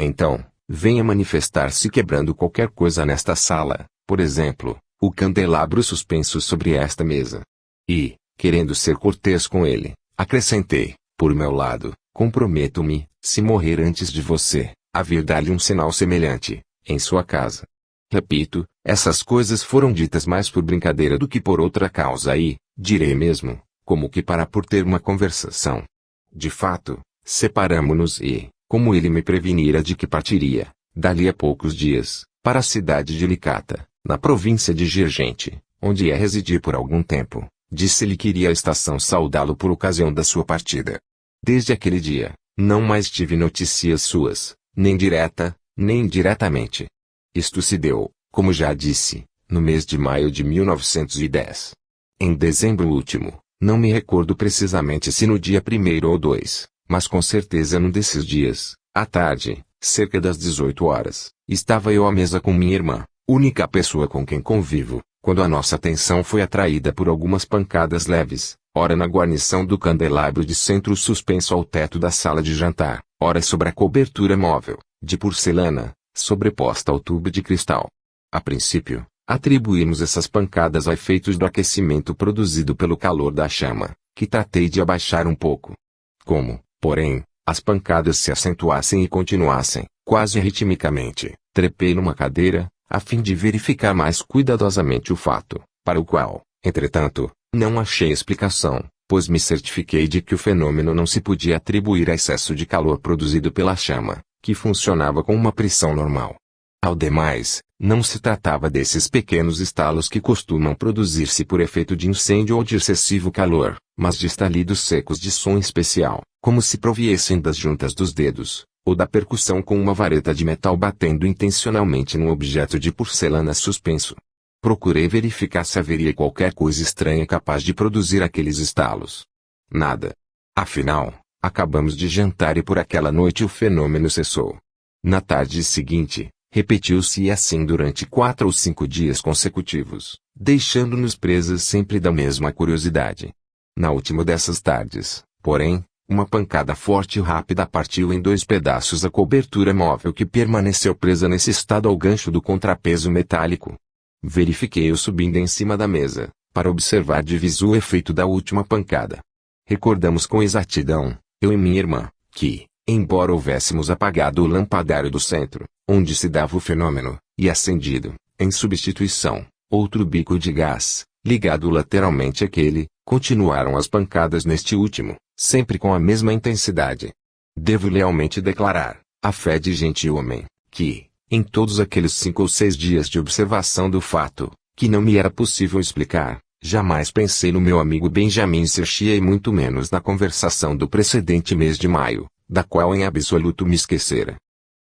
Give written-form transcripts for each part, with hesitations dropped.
Então, venha manifestar-se quebrando qualquer coisa nesta sala, por exemplo, o candelabro suspenso sobre esta mesa. E, querendo ser cortês com ele, acrescentei, por meu lado, comprometo-me, se morrer antes de você, a vir dar-lhe um sinal semelhante, em sua casa. Repito, essas coisas foram ditas mais por brincadeira do que por outra causa e, direi mesmo, como que para por ter uma conversação. De fato, separamo-nos e, como ele me prevenira de que partiria, dali a poucos dias, para a cidade de Licata, na província de Girgente, onde ia residir por algum tempo, disse-lhe que iria à estação saudá-lo por ocasião da sua partida. Desde aquele dia, não mais tive notícias suas, nem direta, nem indiretamente. Isto se deu, como já disse, no mês de maio de 1910. Em dezembro último, não me recordo precisamente se no dia 1º ou 2, mas com certeza num desses dias, à tarde, cerca das 18 horas, estava eu à mesa com minha irmã, única pessoa com quem convivo, quando a nossa atenção foi atraída por algumas pancadas leves, ora na guarnição do candelabro de centro suspenso ao teto da sala de jantar, ora sobre a cobertura móvel, de porcelana, sobreposta ao tubo de cristal. A princípio, atribuímos essas pancadas a efeitos do aquecimento produzido pelo calor da chama, que tratei de abaixar um pouco. Como, porém, as pancadas se acentuassem e continuassem, quase ritmicamente, trepei numa cadeira, a fim de verificar mais cuidadosamente o fato, para o qual, entretanto, não achei explicação, pois me certifiquei de que o fenômeno não se podia atribuir a excesso de calor produzido pela chama, que funcionava com uma pressão normal. Ao demais, não se tratava desses pequenos estalos que costumam produzir-se por efeito de incêndio ou de excessivo calor, mas de estalidos secos de som especial, como se proviessem das juntas dos dedos, ou da percussão com uma vareta de metal batendo intencionalmente num objeto de porcelana suspenso. Procurei verificar se haveria qualquer coisa estranha capaz de produzir aqueles estalos. Nada. Afinal, acabamos de jantar e por aquela noite o fenômeno cessou. Na tarde seguinte, repetiu-se e assim durante 4 ou 5 dias consecutivos, deixando-nos presas sempre da mesma curiosidade. Na última dessas tardes, porém, uma pancada forte e rápida partiu em 2 pedaços a cobertura móvel que permaneceu presa nesse estado ao gancho do contrapeso metálico. Verifiquei-o subindo em cima da mesa, para observar de visu o efeito da última pancada. Recordamos com exatidão, eu e minha irmã, que, embora houvéssemos apagado o lampadário do centro, onde se dava o fenômeno, e acendido, em substituição, outro bico de gás, ligado lateralmente àquele, continuaram as pancadas neste último, sempre com a mesma intensidade. Devo lealmente declarar, a fé de gentil homem, que, em todos aqueles 5 ou 6 dias de observação do fato, que não me era possível explicar, jamais pensei no meu amigo Benjamin Serchia e muito menos na conversação do precedente mês de maio, da qual em absoluto me esquecera.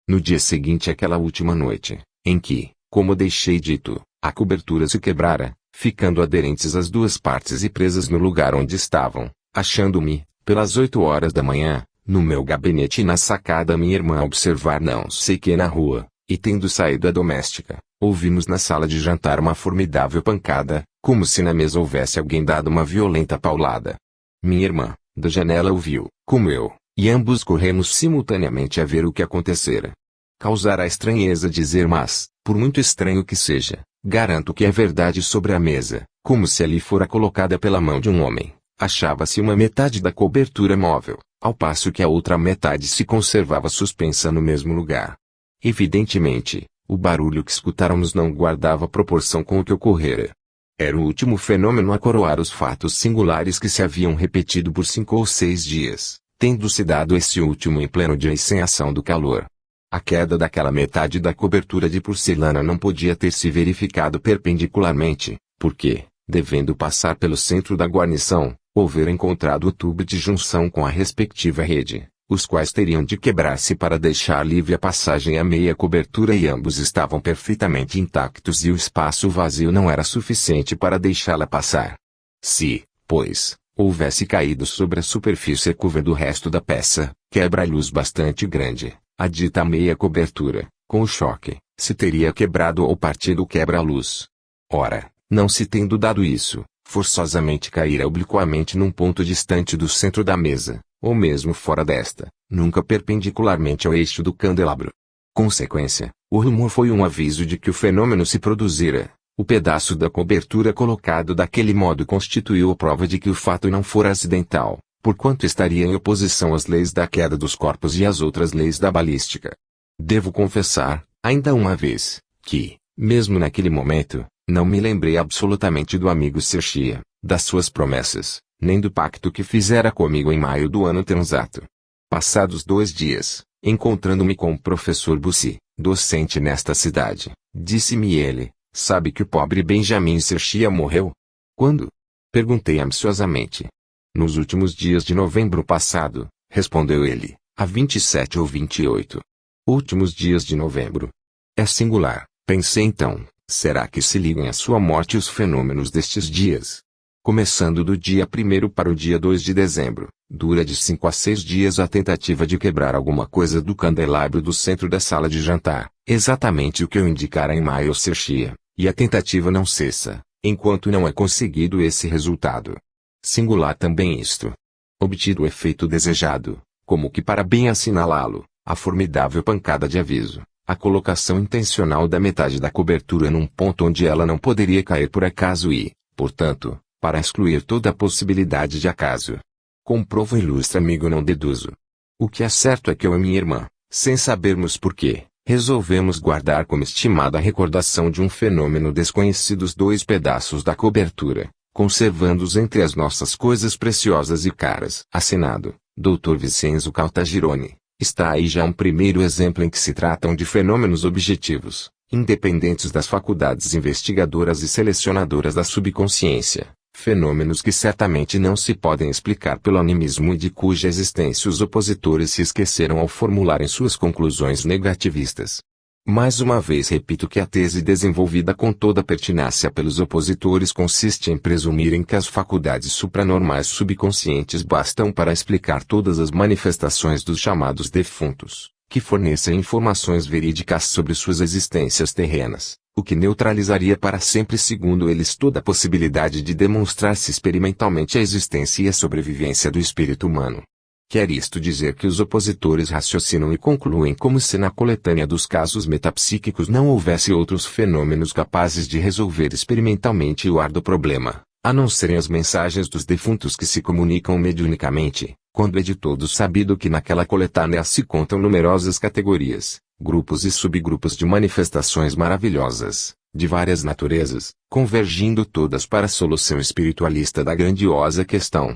No dia seguinte àquela última noite, em que, como deixei dito, a cobertura se quebrara, ficando aderentes as 2 partes e presas no lugar onde estavam, achando-me, pelas 8 horas da manhã, no meu gabinete e na sacada minha irmã a observar não sei que na rua, e tendo saído a doméstica, ouvimos na sala de jantar uma formidável pancada, como se na mesa houvesse alguém dado uma violenta paulada. Minha irmã, da janela ouviu, como eu, e ambos corremos simultaneamente a ver o que acontecera. Causará estranheza dizer, mas, por muito estranho que seja, garanto que é verdade. Sobre a mesa, como se ali fora colocada pela mão de um homem, achava-se uma metade da cobertura móvel, ao passo que a outra metade se conservava suspensa no mesmo lugar. Evidentemente, o barulho que escutáramos não guardava proporção com o que ocorrera. Era o último fenômeno a coroar os fatos singulares que se haviam repetido por 5 ou 6 dias, tendo-se dado esse último em pleno dia e sem ação do calor. A queda daquela metade da cobertura de porcelana não podia ter se verificado perpendicularmente, porque, devendo passar pelo centro da guarnição, houver encontrado o tubo de junção com a respectiva rede, os quais teriam de quebrar-se para deixar livre a passagem à meia cobertura e ambos estavam perfeitamente intactos e o espaço vazio não era suficiente para deixá-la passar. Se, pois, houvesse caído sobre a superfície curva do resto da peça, quebra-luz bastante grande, a dita meia cobertura, com o choque, se teria quebrado ou partido o quebra-luz. Ora, não se tendo dado isso, forçosamente caíra obliquamente num ponto distante do centro da mesa, ou mesmo fora desta, nunca perpendicularmente ao eixo do candelabro. Consequência, o rumor foi um aviso de que o fenômeno se produzira. O pedaço da cobertura colocado daquele modo constituiu a prova de que o fato não fora acidental, porquanto estaria em oposição às leis da queda dos corpos e às outras leis da balística. Devo confessar, ainda uma vez, que, mesmo naquele momento, não me lembrei absolutamente do amigo Serchia, das suas promessas, nem do pacto que fizera comigo em maio do ano transato. Passados 2 dias, encontrando-me com o professor Bussi, docente nesta cidade, disse-me ele: sabe que o pobre Benjamin Serchia morreu? Quando? Perguntei ansiosamente. Nos últimos dias de novembro passado, respondeu ele, a 27 ou 28. Últimos dias de novembro. É singular, pensei então, será que se ligam à sua morte os fenômenos destes dias? Começando do dia 1º para o dia 2 de dezembro, dura de 5 a 6 dias a tentativa de quebrar alguma coisa do candelabro do centro da sala de jantar, exatamente o que eu indicara em maio Serchia, e a tentativa não cessa, enquanto não é conseguido esse resultado. Singular também isto. Obtido o efeito desejado, como que para bem assinalá-lo, a formidável pancada de aviso, a colocação intencional da metade da cobertura num ponto onde ela não poderia cair por acaso e, portanto, para excluir toda a possibilidade de acaso. Comprovo, ilustre amigo, não deduzo. O que é certo é que eu e minha irmã, sem sabermos porquê, resolvemos guardar como estimada recordação de um fenômeno desconhecido os 2 pedaços da cobertura, conservando-os entre as nossas coisas preciosas e caras. Assinado, Dr. Vincenzo Caltagirone. Está aí já um primeiro exemplo em que se tratam de fenômenos objetivos, independentes das faculdades investigadoras e selecionadoras da subconsciência, fenômenos que certamente não se podem explicar pelo animismo e de cuja existência os opositores se esqueceram ao formularem suas conclusões negativistas. Mais uma vez repito que a tese desenvolvida com toda pertinácia pelos opositores consiste em presumirem que as faculdades supranormais subconscientes bastam para explicar todas as manifestações dos chamados defuntos, que fornecem informações verídicas sobre suas existências terrenas, o que neutralizaria para sempre, segundo eles, toda a possibilidade de demonstrar-se experimentalmente a existência e a sobrevivência do espírito humano. Quer isto dizer que os opositores raciocinam e concluem como se na coletânea dos casos metapsíquicos não houvesse outros fenômenos capazes de resolver experimentalmente o árduo problema, a não serem as mensagens dos defuntos que se comunicam mediunicamente, quando é de todo sabido que naquela coletânea se contam numerosas categorias, grupos e subgrupos de manifestações maravilhosas, de várias naturezas, convergindo todas para a solução espiritualista da grandiosa questão.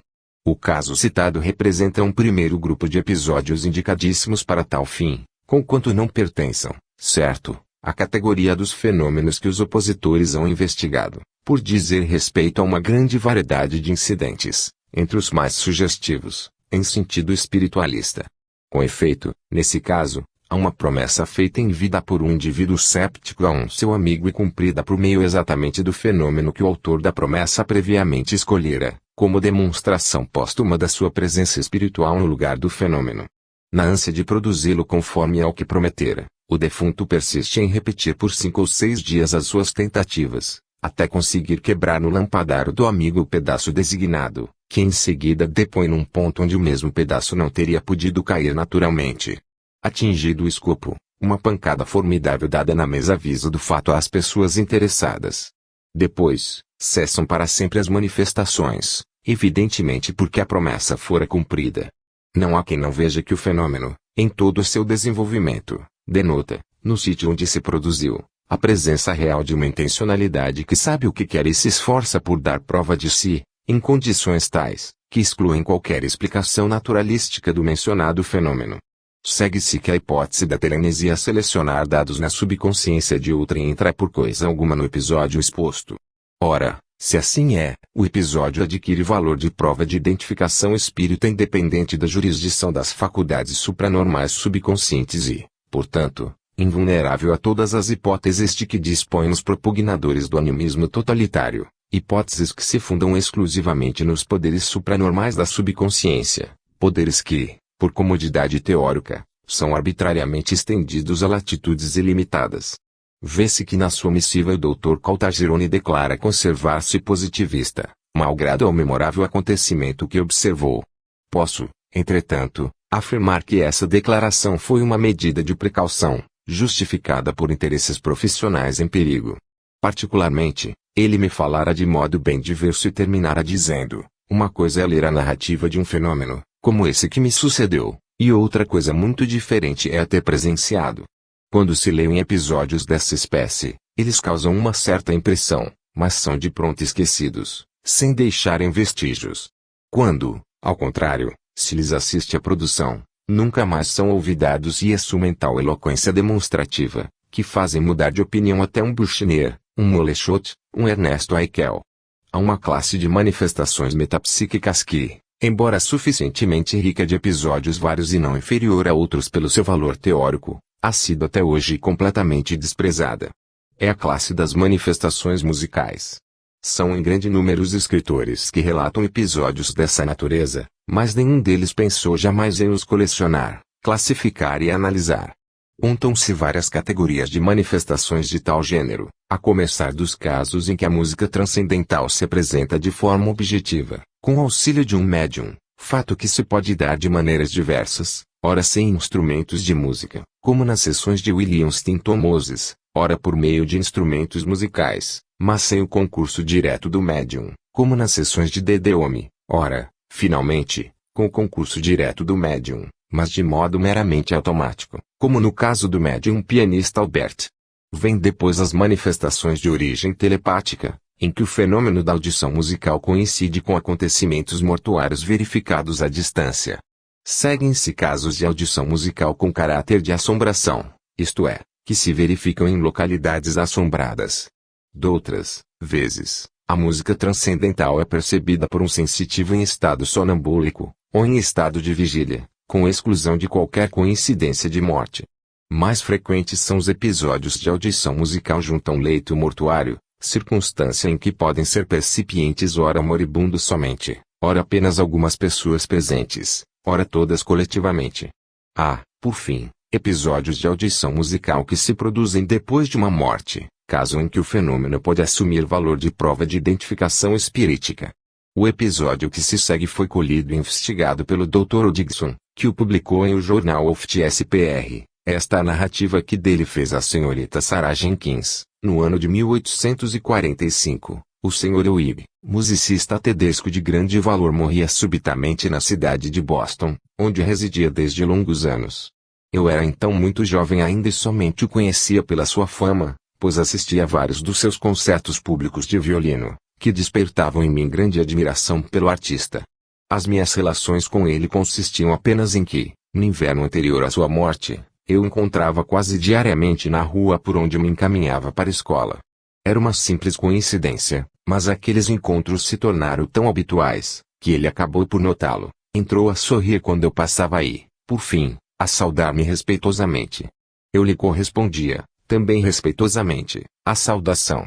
O caso citado representa um primeiro grupo de episódios indicadíssimos para tal fim, conquanto não pertençam, certo, à categoria dos fenômenos que os opositores hão investigado, por dizer respeito a uma grande variedade de incidentes, entre os mais sugestivos, em sentido espiritualista. Com efeito, nesse caso, há uma promessa feita em vida por um indivíduo séptico a um seu amigo e cumprida por meio exatamente do fenômeno que o autor da promessa previamente escolhera, como demonstração póstuma da sua presença espiritual no lugar do fenômeno. Na ânsia de produzi-lo conforme ao que prometera, o defunto persiste em repetir por 5 ou 6 dias as suas tentativas, até conseguir quebrar no lampadário do amigo o pedaço designado, que em seguida depõe num ponto onde o mesmo pedaço não teria podido cair naturalmente. Atingido o escopo, uma pancada formidável dada na mesa avisa do fato às pessoas interessadas. Depois, cessam para sempre as manifestações, evidentemente porque a promessa fora cumprida. Não há quem não veja que o fenômeno, em todo o seu desenvolvimento, denota, no sítio onde se produziu, a presença real de uma intencionalidade que sabe o que quer e se esforça por dar prova de si, em condições tais, que excluem qualquer explicação naturalística do mencionado fenômeno. Segue-se que a hipótese da telenesia selecionar dados na subconsciência de outrem entra por coisa alguma no episódio exposto. Ora, se assim é, o episódio adquire valor de prova de identificação espírita independente da jurisdição das faculdades supranormais subconscientes e, portanto, invulnerável a todas as hipóteses de que dispõem os propugnadores do animismo totalitário, hipóteses que se fundam exclusivamente nos poderes supranormais da subconsciência, poderes que, por comodidade teórica, são arbitrariamente estendidos a latitudes ilimitadas. Vê-se que na sua missiva o Dr. Caltagirone declara conservar-se positivista, malgrado ao memorável acontecimento que observou. Posso, entretanto, Afirmar que essa declaração foi uma medida de precaução, justificada por interesses profissionais em perigo. Particularmente, ele me falara de modo bem diverso e terminara dizendo: uma coisa é ler a narrativa de um fenômeno, como esse que me sucedeu, e outra coisa muito diferente é a ter presenciado. Quando se lê em episódios dessa espécie, eles causam uma certa impressão, mas são de pronto esquecidos, sem deixarem vestígios. Quando, ao contrário, se lhes assiste à produção, nunca mais são olvidados e assumem tal eloquência demonstrativa, que fazem mudar de opinião até um Buchner, um Moleschott, um Ernesto Haeckel. Há uma classe de manifestações metapsíquicas que, embora suficientemente rica de episódios vários e não inferior a outros pelo seu valor teórico, ha sido até hoje completamente desprezada. É a classe das manifestações musicais. São em grande número os escritores que relatam episódios dessa natureza, mas nenhum deles pensou jamais em os colecionar, classificar e analisar. Juntam-se várias categorias de manifestações de tal gênero, a começar dos casos em que a música transcendental se apresenta de forma objetiva, com auxílio de um médium, fato que se pode dar de maneiras diversas, ora sem instrumentos de música, como nas sessões de William Stanton Moses, ora por meio de instrumentos musicais, mas sem o concurso direto do médium, como nas sessões de Dedeome, ora, finalmente, com o concurso direto do médium, mas de modo meramente automático, como no caso do médium pianista Albert. Vêm depois as manifestações de origem telepática, em que o fenômeno da audição musical coincide com acontecimentos mortuários verificados à distância. Seguem-se casos de audição musical com caráter de assombração, isto é, que se verificam em localidades assombradas. Doutras vezes, a música transcendental é percebida por um sensitivo em estado sonambúlico, ou em estado de vigília, com exclusão de qualquer coincidência de morte. Mais frequentes são os episódios de audição musical junto a um leito mortuário, circunstância em que podem ser percipientes ora moribundos somente, ora apenas algumas pessoas presentes, ora todas coletivamente. Há, por fim, episódios de audição musical que se produzem depois de uma morte, caso em que o fenômeno pode assumir valor de prova de identificação espirítica. O episódio que se segue foi colhido e investigado pelo Dr. Dixon, que o publicou em o Journal of the SPR. Esta é a narrativa que dele fez a senhorita Sarah Jenkins, no ano de 1845. O Sr. Weeb, musicista tedesco de grande valor, morria subitamente na cidade de Boston, onde residia desde longos anos. Eu era então muito jovem ainda e somente o conhecia pela sua fama, pois assistia a vários dos seus concertos públicos de violino, que despertavam em mim grande admiração pelo artista. As minhas relações com ele consistiam apenas em que, no inverno anterior à sua morte, eu o encontrava quase diariamente na rua por onde me encaminhava para a escola. Era uma simples coincidência, mas aqueles encontros se tornaram tão habituais, que ele acabou por notá-lo, entrou a sorrir quando eu passava aí, por fim, a saudar-me respeitosamente. Eu lhe correspondia, também respeitosamente, a saudação.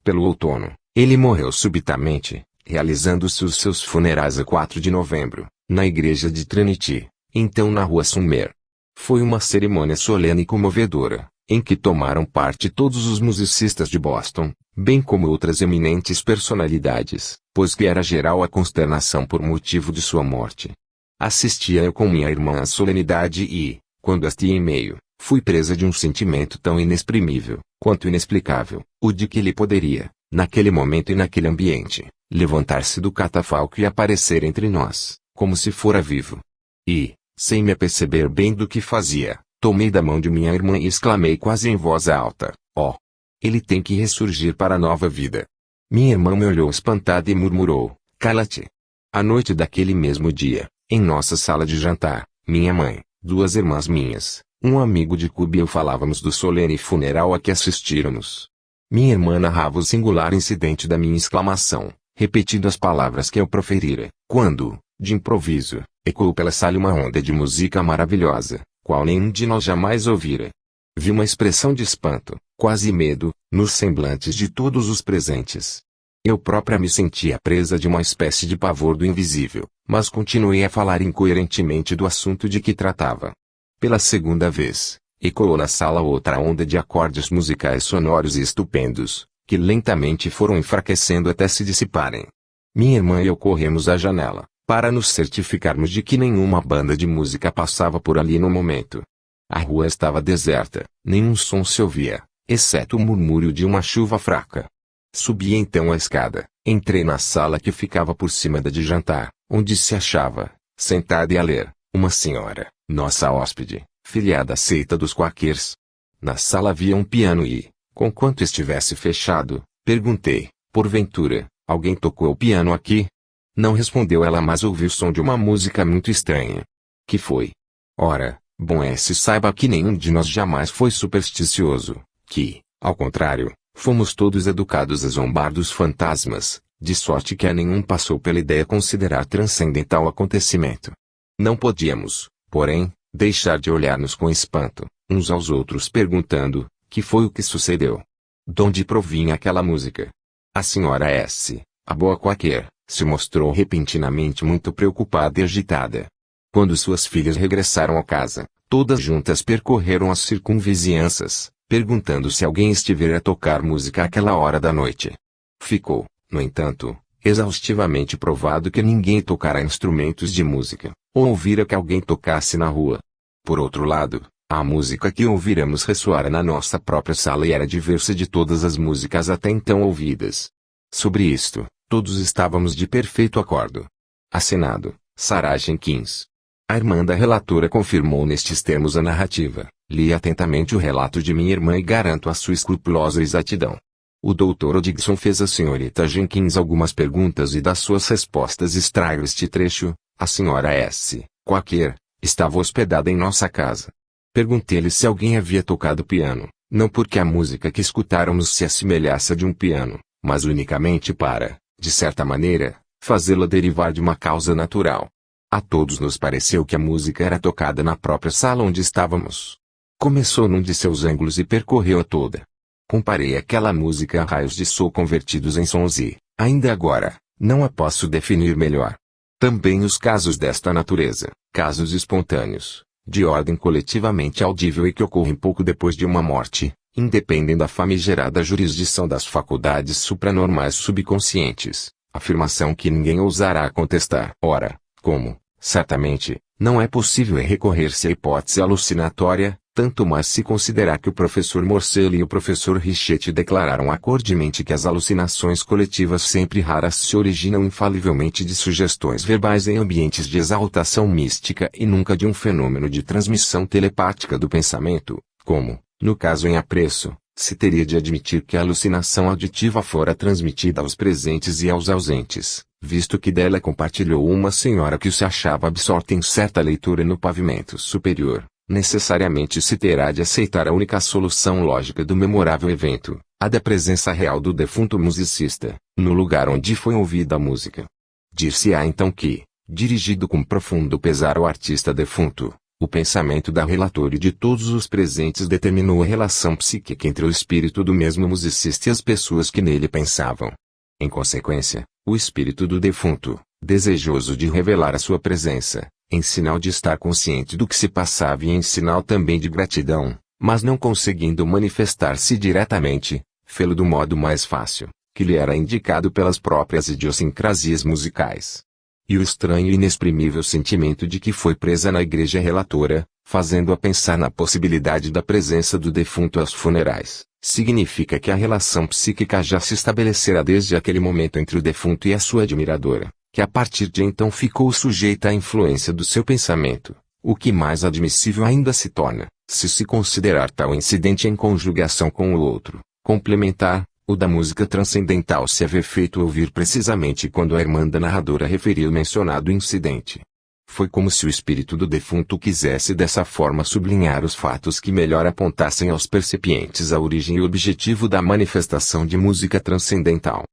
Pelo outono, ele morreu subitamente, realizando-se os seus funerais a 4 de novembro, na igreja de Trinity, então na rua Summer. Foi uma cerimônia solene e comovedora, em que tomaram parte todos os musicistas de Boston, bem como outras eminentes personalidades, pois que era geral a consternação por motivo de sua morte. Assistia eu com minha irmã à solenidade e, quando esta ia em meio, fui presa de um sentimento tão inexprimível, quanto inexplicável, o de que ele poderia, naquele momento e naquele ambiente, levantar-se do catafalco e aparecer entre nós, como se fora vivo. E, sem me aperceber bem do que fazia, tomei da mão de minha irmã e exclamei quase em voz alta: "Oh! Ele tem que ressurgir para a nova vida." Minha irmã me olhou espantada e murmurou: "Cala-te." À noite daquele mesmo dia, em nossa sala de jantar, minha mãe, duas irmãs minhas, um amigo de Cuba e eu falávamos do solene funeral a que assistíramos. Minha irmã narrava o singular incidente da minha exclamação, repetindo as palavras que eu proferira, quando, de improviso, ecoou pela sala uma onda de música maravilhosa, qual nenhum de nós jamais ouvira. Vi uma expressão de espanto, quase medo, nos semblantes de todos os presentes. Eu própria me sentia presa de uma espécie de pavor do invisível, mas continuei a falar incoerentemente do assunto de que tratava. Pela segunda vez, ecoou na sala outra onda de acordes musicais sonoros e estupendos, que lentamente foram enfraquecendo até se dissiparem. Minha irmã e eu corremos à janela, para nos certificarmos de que nenhuma banda de música passava por ali no momento. A rua estava deserta, nenhum som se ouvia, exceto o murmúrio de uma chuva fraca. Subi então a escada, entrei na sala que ficava por cima da de jantar, onde se achava, sentada e a ler, uma senhora, nossa hóspede, filiada à seita dos quakers. Na sala havia um piano e, conquanto estivesse fechado, perguntei, porventura, alguém tocou o piano aqui? Não respondeu ela, mas ouvi o som de uma música muito estranha. Que foi? Ora, bom é se saiba que nenhum de nós jamais foi supersticioso, que, ao contrário, fomos todos educados a zombar dos fantasmas, de sorte que a nenhum passou pela ideia considerar transcendental acontecimento. Não podíamos, porém, deixar de olhar-nos com espanto, uns aos outros perguntando, que foi o que sucedeu? Donde provinha aquela música? A senhora S., a boa quaker, se mostrou repentinamente muito preocupada e agitada. Quando suas filhas regressaram à casa, todas juntas percorreram as circunvizinhanças, perguntando se alguém estivera a tocar música àquela hora da noite. Ficou, no entanto, exaustivamente provado que ninguém tocara instrumentos de música, ou ouvira que alguém tocasse na rua. Por outro lado, a música que ouviramos ressoara na nossa própria sala e era diversa de todas as músicas até então ouvidas. Sobre isto, todos estávamos de perfeito acordo. Assinado, Sarah Jenkins. A irmã da relatora confirmou nestes termos a narrativa. Li atentamente o relato de minha irmã e garanto a sua escrupulosa exatidão. O Dr. Odgson fez à senhorita Jenkins algumas perguntas e das suas respostas extraio este trecho. A senhora S., quaker, estava hospedada em nossa casa. Perguntei-lhe se alguém havia tocado piano, não porque a música que escutáramos se assemelhasse a de um piano, mas unicamente para, de certa maneira, fazê-la derivar de uma causa natural. A todos nos pareceu que a música era tocada na própria sala onde estávamos. Começou num de seus ângulos e percorreu-a toda. Comparei aquela música a raios de sol convertidos em sons e, ainda agora, não a posso definir melhor. Também os casos desta natureza, casos espontâneos, de ordem coletivamente audível e que ocorrem pouco depois de uma morte, independem da famigerada jurisdição das faculdades supranormais subconscientes, afirmação que ninguém ousará contestar. Ora, como, certamente, não é possível recorrer-se à hipótese alucinatória, tanto mais se considerar que o professor Morcelli e o professor Richetti declararam acordemente que as alucinações coletivas sempre raras se originam infalivelmente de sugestões verbais em ambientes de exaltação mística e nunca de um fenômeno de transmissão telepática do pensamento, como, no caso em apreço, se teria de admitir que a alucinação auditiva fora transmitida aos presentes e aos ausentes, visto que dela compartilhou uma senhora que se achava absorta em certa leitura no pavimento superior. Necessariamente se terá de aceitar a única solução lógica do memorável evento, a da presença real do defunto musicista, no lugar onde foi ouvida a música. Dir-se-á então que, dirigido com profundo pesar ao artista defunto, o pensamento da relatora e de todos os presentes determinou a relação psíquica entre o espírito do mesmo musicista e as pessoas que nele pensavam. Em consequência, o espírito do defunto, desejoso de revelar a sua presença, em sinal de estar consciente do que se passava e em sinal também de gratidão, mas não conseguindo manifestar-se diretamente, fê-lo do modo mais fácil, que lhe era indicado pelas próprias idiosincrasias musicais. E o estranho e inexprimível sentimento de que foi presa na igreja relatora, fazendo-a pensar na possibilidade da presença do defunto aos funerais, significa que a relação psíquica já se estabelecera desde aquele momento entre o defunto e a sua admiradora, que a partir de então ficou sujeita à influência do seu pensamento, o que mais admissível ainda se torna, se se considerar tal incidente em conjugação com o outro, complementar, o da música transcendental se haver feito ouvir precisamente quando a irmã da narradora referiu o mencionado incidente. Foi como se o espírito do defunto quisesse dessa forma sublinhar os fatos que melhor apontassem aos percepientes a origem e o objetivo da manifestação de música transcendental.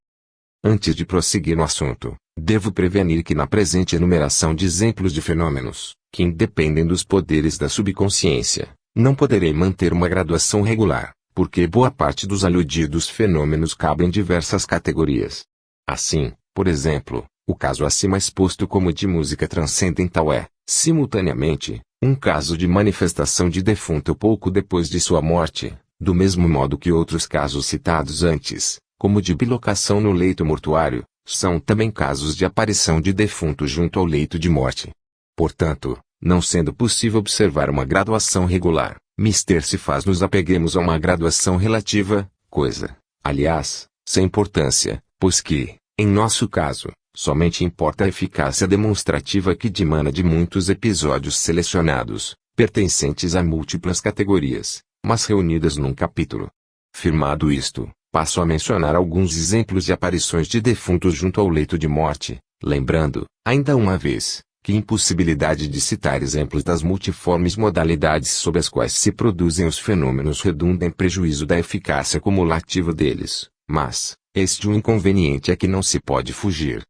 Antes de prosseguir no assunto, devo prevenir que na presente enumeração de exemplos de fenômenos, que independem dos poderes da subconsciência, não poderei manter uma graduação regular, porque boa parte dos aludidos fenômenos cabem em diversas categorias. Assim, por exemplo, o caso acima exposto como de música transcendental é, simultaneamente, um caso de manifestação de defunto pouco depois de sua morte, do mesmo modo que outros casos citados antes, como de bilocação no leito mortuário, São também casos de aparição de defunto junto ao leito de morte. Portanto, não sendo possível observar uma graduação regular, mister se faz nos apeguemos a uma graduação relativa, coisa, aliás, sem importância, pois que, em nosso caso, somente importa a eficácia demonstrativa que dimana de muitos episódios selecionados, pertencentes a múltiplas categorias, mas reunidas num capítulo. Firmado isto, passo a mencionar alguns exemplos de aparições de defuntos junto ao leito de morte, lembrando, ainda uma vez, que impossibilidade de citar exemplos das multiformes modalidades sob as quais se produzem os fenômenos redunda em prejuízo da eficácia cumulativa deles, mas, este o inconveniente é que não se pode fugir.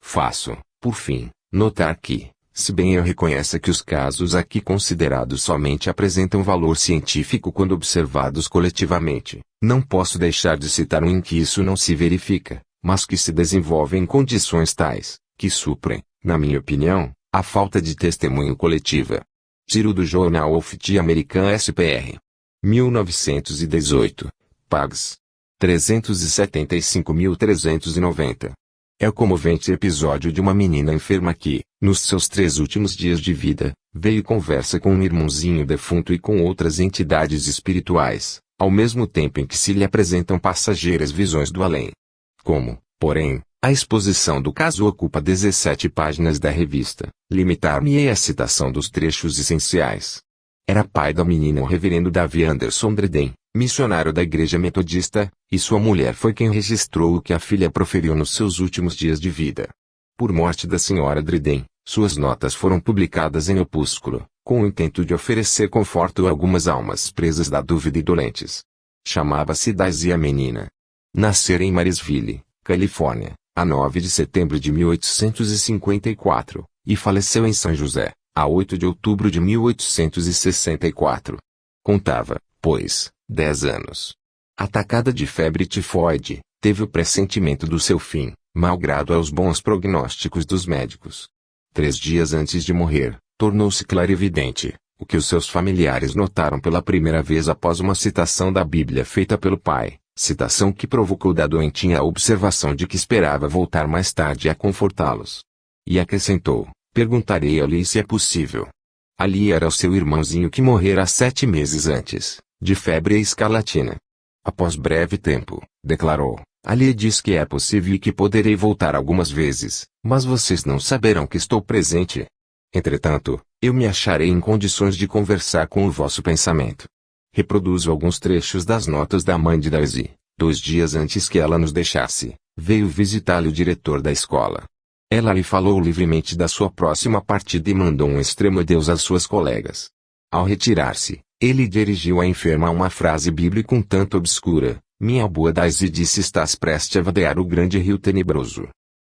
Faço, por fim, notar que, se bem eu reconheça que os casos aqui considerados somente apresentam valor científico quando observados coletivamente, não posso deixar de citar um em que isso não se verifica, mas que se desenvolve em condições tais, que suprem, na minha opinião, a falta de testemunho coletiva. Tiro do Journal of the American SPR. 1918. Pags. 375.390. É o comovente episódio de uma menina enferma que, nos seus 3 últimos dias de vida, veio e conversa com um irmãozinho defunto e com outras entidades espirituais, ao mesmo tempo em que se lhe apresentam passageiras visões do além. Como, porém, a exposição do caso ocupa 17 páginas da revista, limitar-me-ei à citação dos trechos essenciais. Era pai da menina o reverendo Davi Anderson Dreden, missionário da Igreja Metodista, e sua mulher foi quem registrou o que a filha proferiu nos seus últimos dias de vida. Por morte da senhora Dreden, suas notas foram publicadas em opúsculo, com o intento de oferecer conforto a algumas almas presas da dúvida e dolentes. Chamava-se Daisy a menina. Nascera em Marysville, Califórnia, a 9 de setembro de 1854, e faleceu em São José, a 8 de outubro de 1864. Contava, pois, 10 anos. Atacada de febre tifoide, teve o pressentimento do seu fim, malgrado aos bons prognósticos dos médicos. 3 dias antes de morrer, tornou-se clarividente, o que os seus familiares notaram pela primeira vez após uma citação da Bíblia feita pelo pai. Citação que provocou da doentinha a observação de que esperava voltar mais tarde a confortá-los. E acrescentou, perguntarei a Ali se é possível. Ali era o seu irmãozinho que morrera 7 meses antes, de febre escarlatina. Após breve tempo, declarou, Ali diz que é possível e que poderei voltar algumas vezes, mas vocês não saberão que estou presente. Entretanto, eu me acharei em condições de conversar com o vosso pensamento. Reproduzo alguns trechos das notas da mãe de Daisy. 2 dias antes que ela nos deixasse, veio visitá-lo o diretor da escola. Ela lhe falou livremente da sua próxima partida e mandou um extremo adeus às suas colegas. Ao retirar-se, ele dirigiu à enferma uma frase bíblica um tanto obscura. Minha boa Daisy disse estás prestes a vadear o grande rio tenebroso.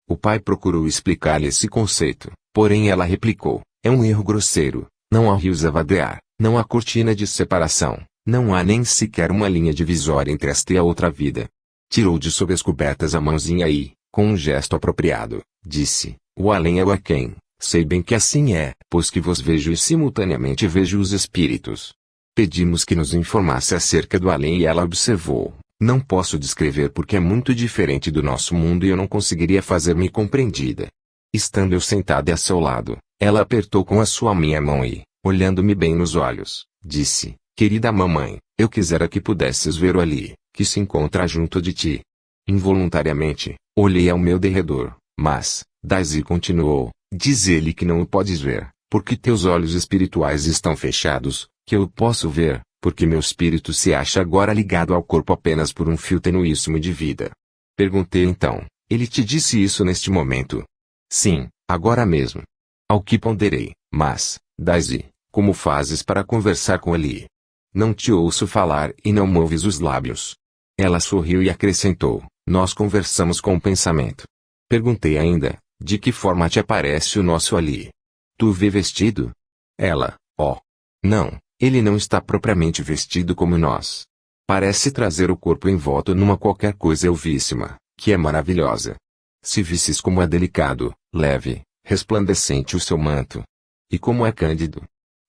O pai procurou explicar-lhe esse conceito, porém ela replicou, é um erro grosseiro, não há rios a vadear, não há cortina de separação. Não há nem sequer uma linha divisória entre esta e a outra vida. Tirou de sob as cobertas a mãozinha e, com um gesto apropriado, disse, o além é o aquém, sei bem que assim é, pois que vos vejo e simultaneamente vejo os espíritos. Pedimos que nos informasse acerca do além e ela observou, não posso descrever porque é muito diferente do nosso mundo e eu não conseguiria fazer-me compreendida. Estando eu sentada a seu lado, ela apertou com a sua minha mão e, olhando-me bem nos olhos, disse, querida mamãe, eu quisera que pudesses ver o Ali, que se encontra junto de ti. Involuntariamente, olhei ao meu derredor, mas, Daisy continuou, diz ele que não o podes ver, porque teus olhos espirituais estão fechados, que eu posso ver, porque meu espírito se acha agora ligado ao corpo apenas por um fio tenuíssimo de vida. Perguntei então, ele te disse isso neste momento? Sim, agora mesmo. Ao que ponderei, mas, Daisy, como fazes para conversar com ele? Não te ouço falar e não moves os lábios. Ela sorriu e acrescentou, nós conversamos com o pensamento. Perguntei ainda, de que forma te aparece o nosso Ali? Tu o vê vestido? Ela, não, ele não está propriamente vestido como nós. Parece trazer o corpo envolto numa qualquer coisa elvíssima, que é maravilhosa. Se visses como é delicado, leve, resplandecente o seu manto. E como é cândido.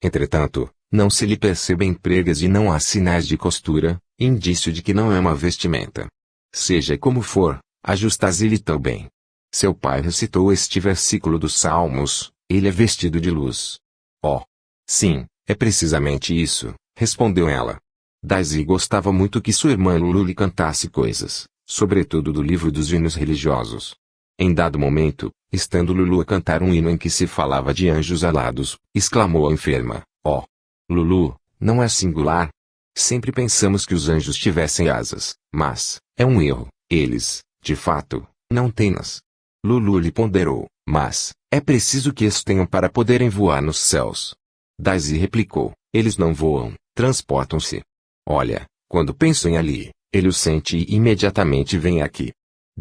Entretanto, não se lhe percebem pregas e não há sinais de costura, indício de que não é uma vestimenta. Seja como for, ajustas-lhe tão bem. Seu pai recitou este versículo dos Salmos: ele é vestido de luz. Oh! Sim, é precisamente isso, respondeu ela. Daisy gostava muito que sua irmã Lulu lhe cantasse coisas, sobretudo do livro dos hinos religiosos. Em dado momento, estando Lulu a cantar um hino em que se falava de anjos alados, exclamou a enferma: oh! Lulu, não é singular? Sempre pensamos que os anjos tivessem asas, mas, é um erro, eles, de fato, não têm-nas. Lulu lhe ponderou: mas, é preciso que os tenham para poderem voar nos céus. Daisy replicou: eles não voam, transportam-se. Olha, quando penso em Ali, ele o sente e imediatamente vem aqui.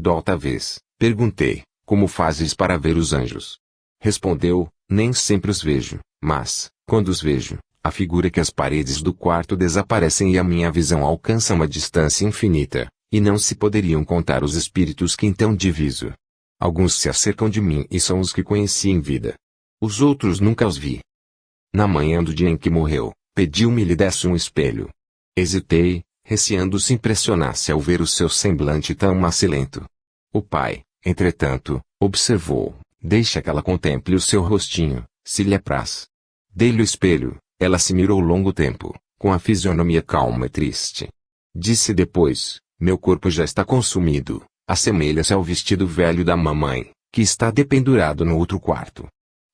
Outra vez, perguntei: como fazes para ver os anjos? Respondeu: nem sempre os vejo, mas, quando os vejo, a figura que as paredes do quarto desaparecem e a minha visão alcança uma distância infinita, e não se poderiam contar os espíritos que então diviso. Alguns se acercam de mim e são os que conheci em vida. Os outros nunca os vi. Na manhã do dia em que morreu, pediu-me lhe desse um espelho. Hesitei, receando se impressionasse ao ver o seu semblante tão macilento. O pai, entretanto, observou: deixa que ela contemple o seu rostinho, se lhe apraz. Dei-lhe o espelho, ela se mirou longo tempo, com a fisionomia calma e triste. Disse depois: meu corpo já está consumido, assemelha-se ao vestido velho da mamãe, que está dependurado no outro quarto.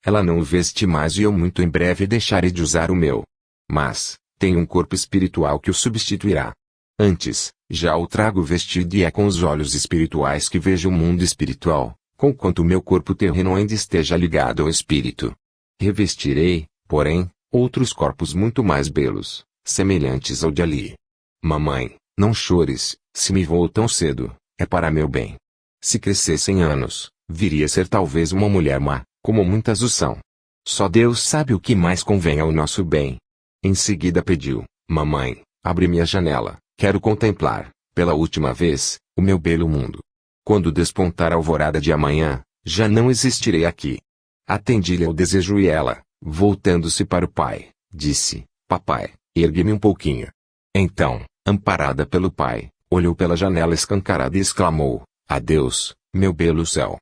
Ela não o veste mais e eu muito em breve deixarei de usar o meu. Mas, tenho um corpo espiritual que o substituirá. Antes, já o trago vestido e é com os olhos espirituais que vejo o mundo espiritual, conquanto o meu corpo terreno ainda esteja ligado ao espírito. Revestirei, porém, outros corpos muito mais belos, semelhantes ao de Ali. Mamãe, não chores, se me vou tão cedo, é para meu bem. Se crescessem anos, viria a ser talvez uma mulher má, como muitas o são. Só Deus sabe o que mais convém ao nosso bem. Em seguida pediu: mamãe, abre-me a janela, quero contemplar, pela última vez, o meu belo mundo. Quando despontar a alvorada de amanhã, já não existirei aqui. Atendi-lhe ao desejo e ela, voltando-se para o pai, disse: papai, ergue-me um pouquinho. Então, amparada pelo pai, olhou pela janela escancarada e exclamou: adeus, meu belo céu.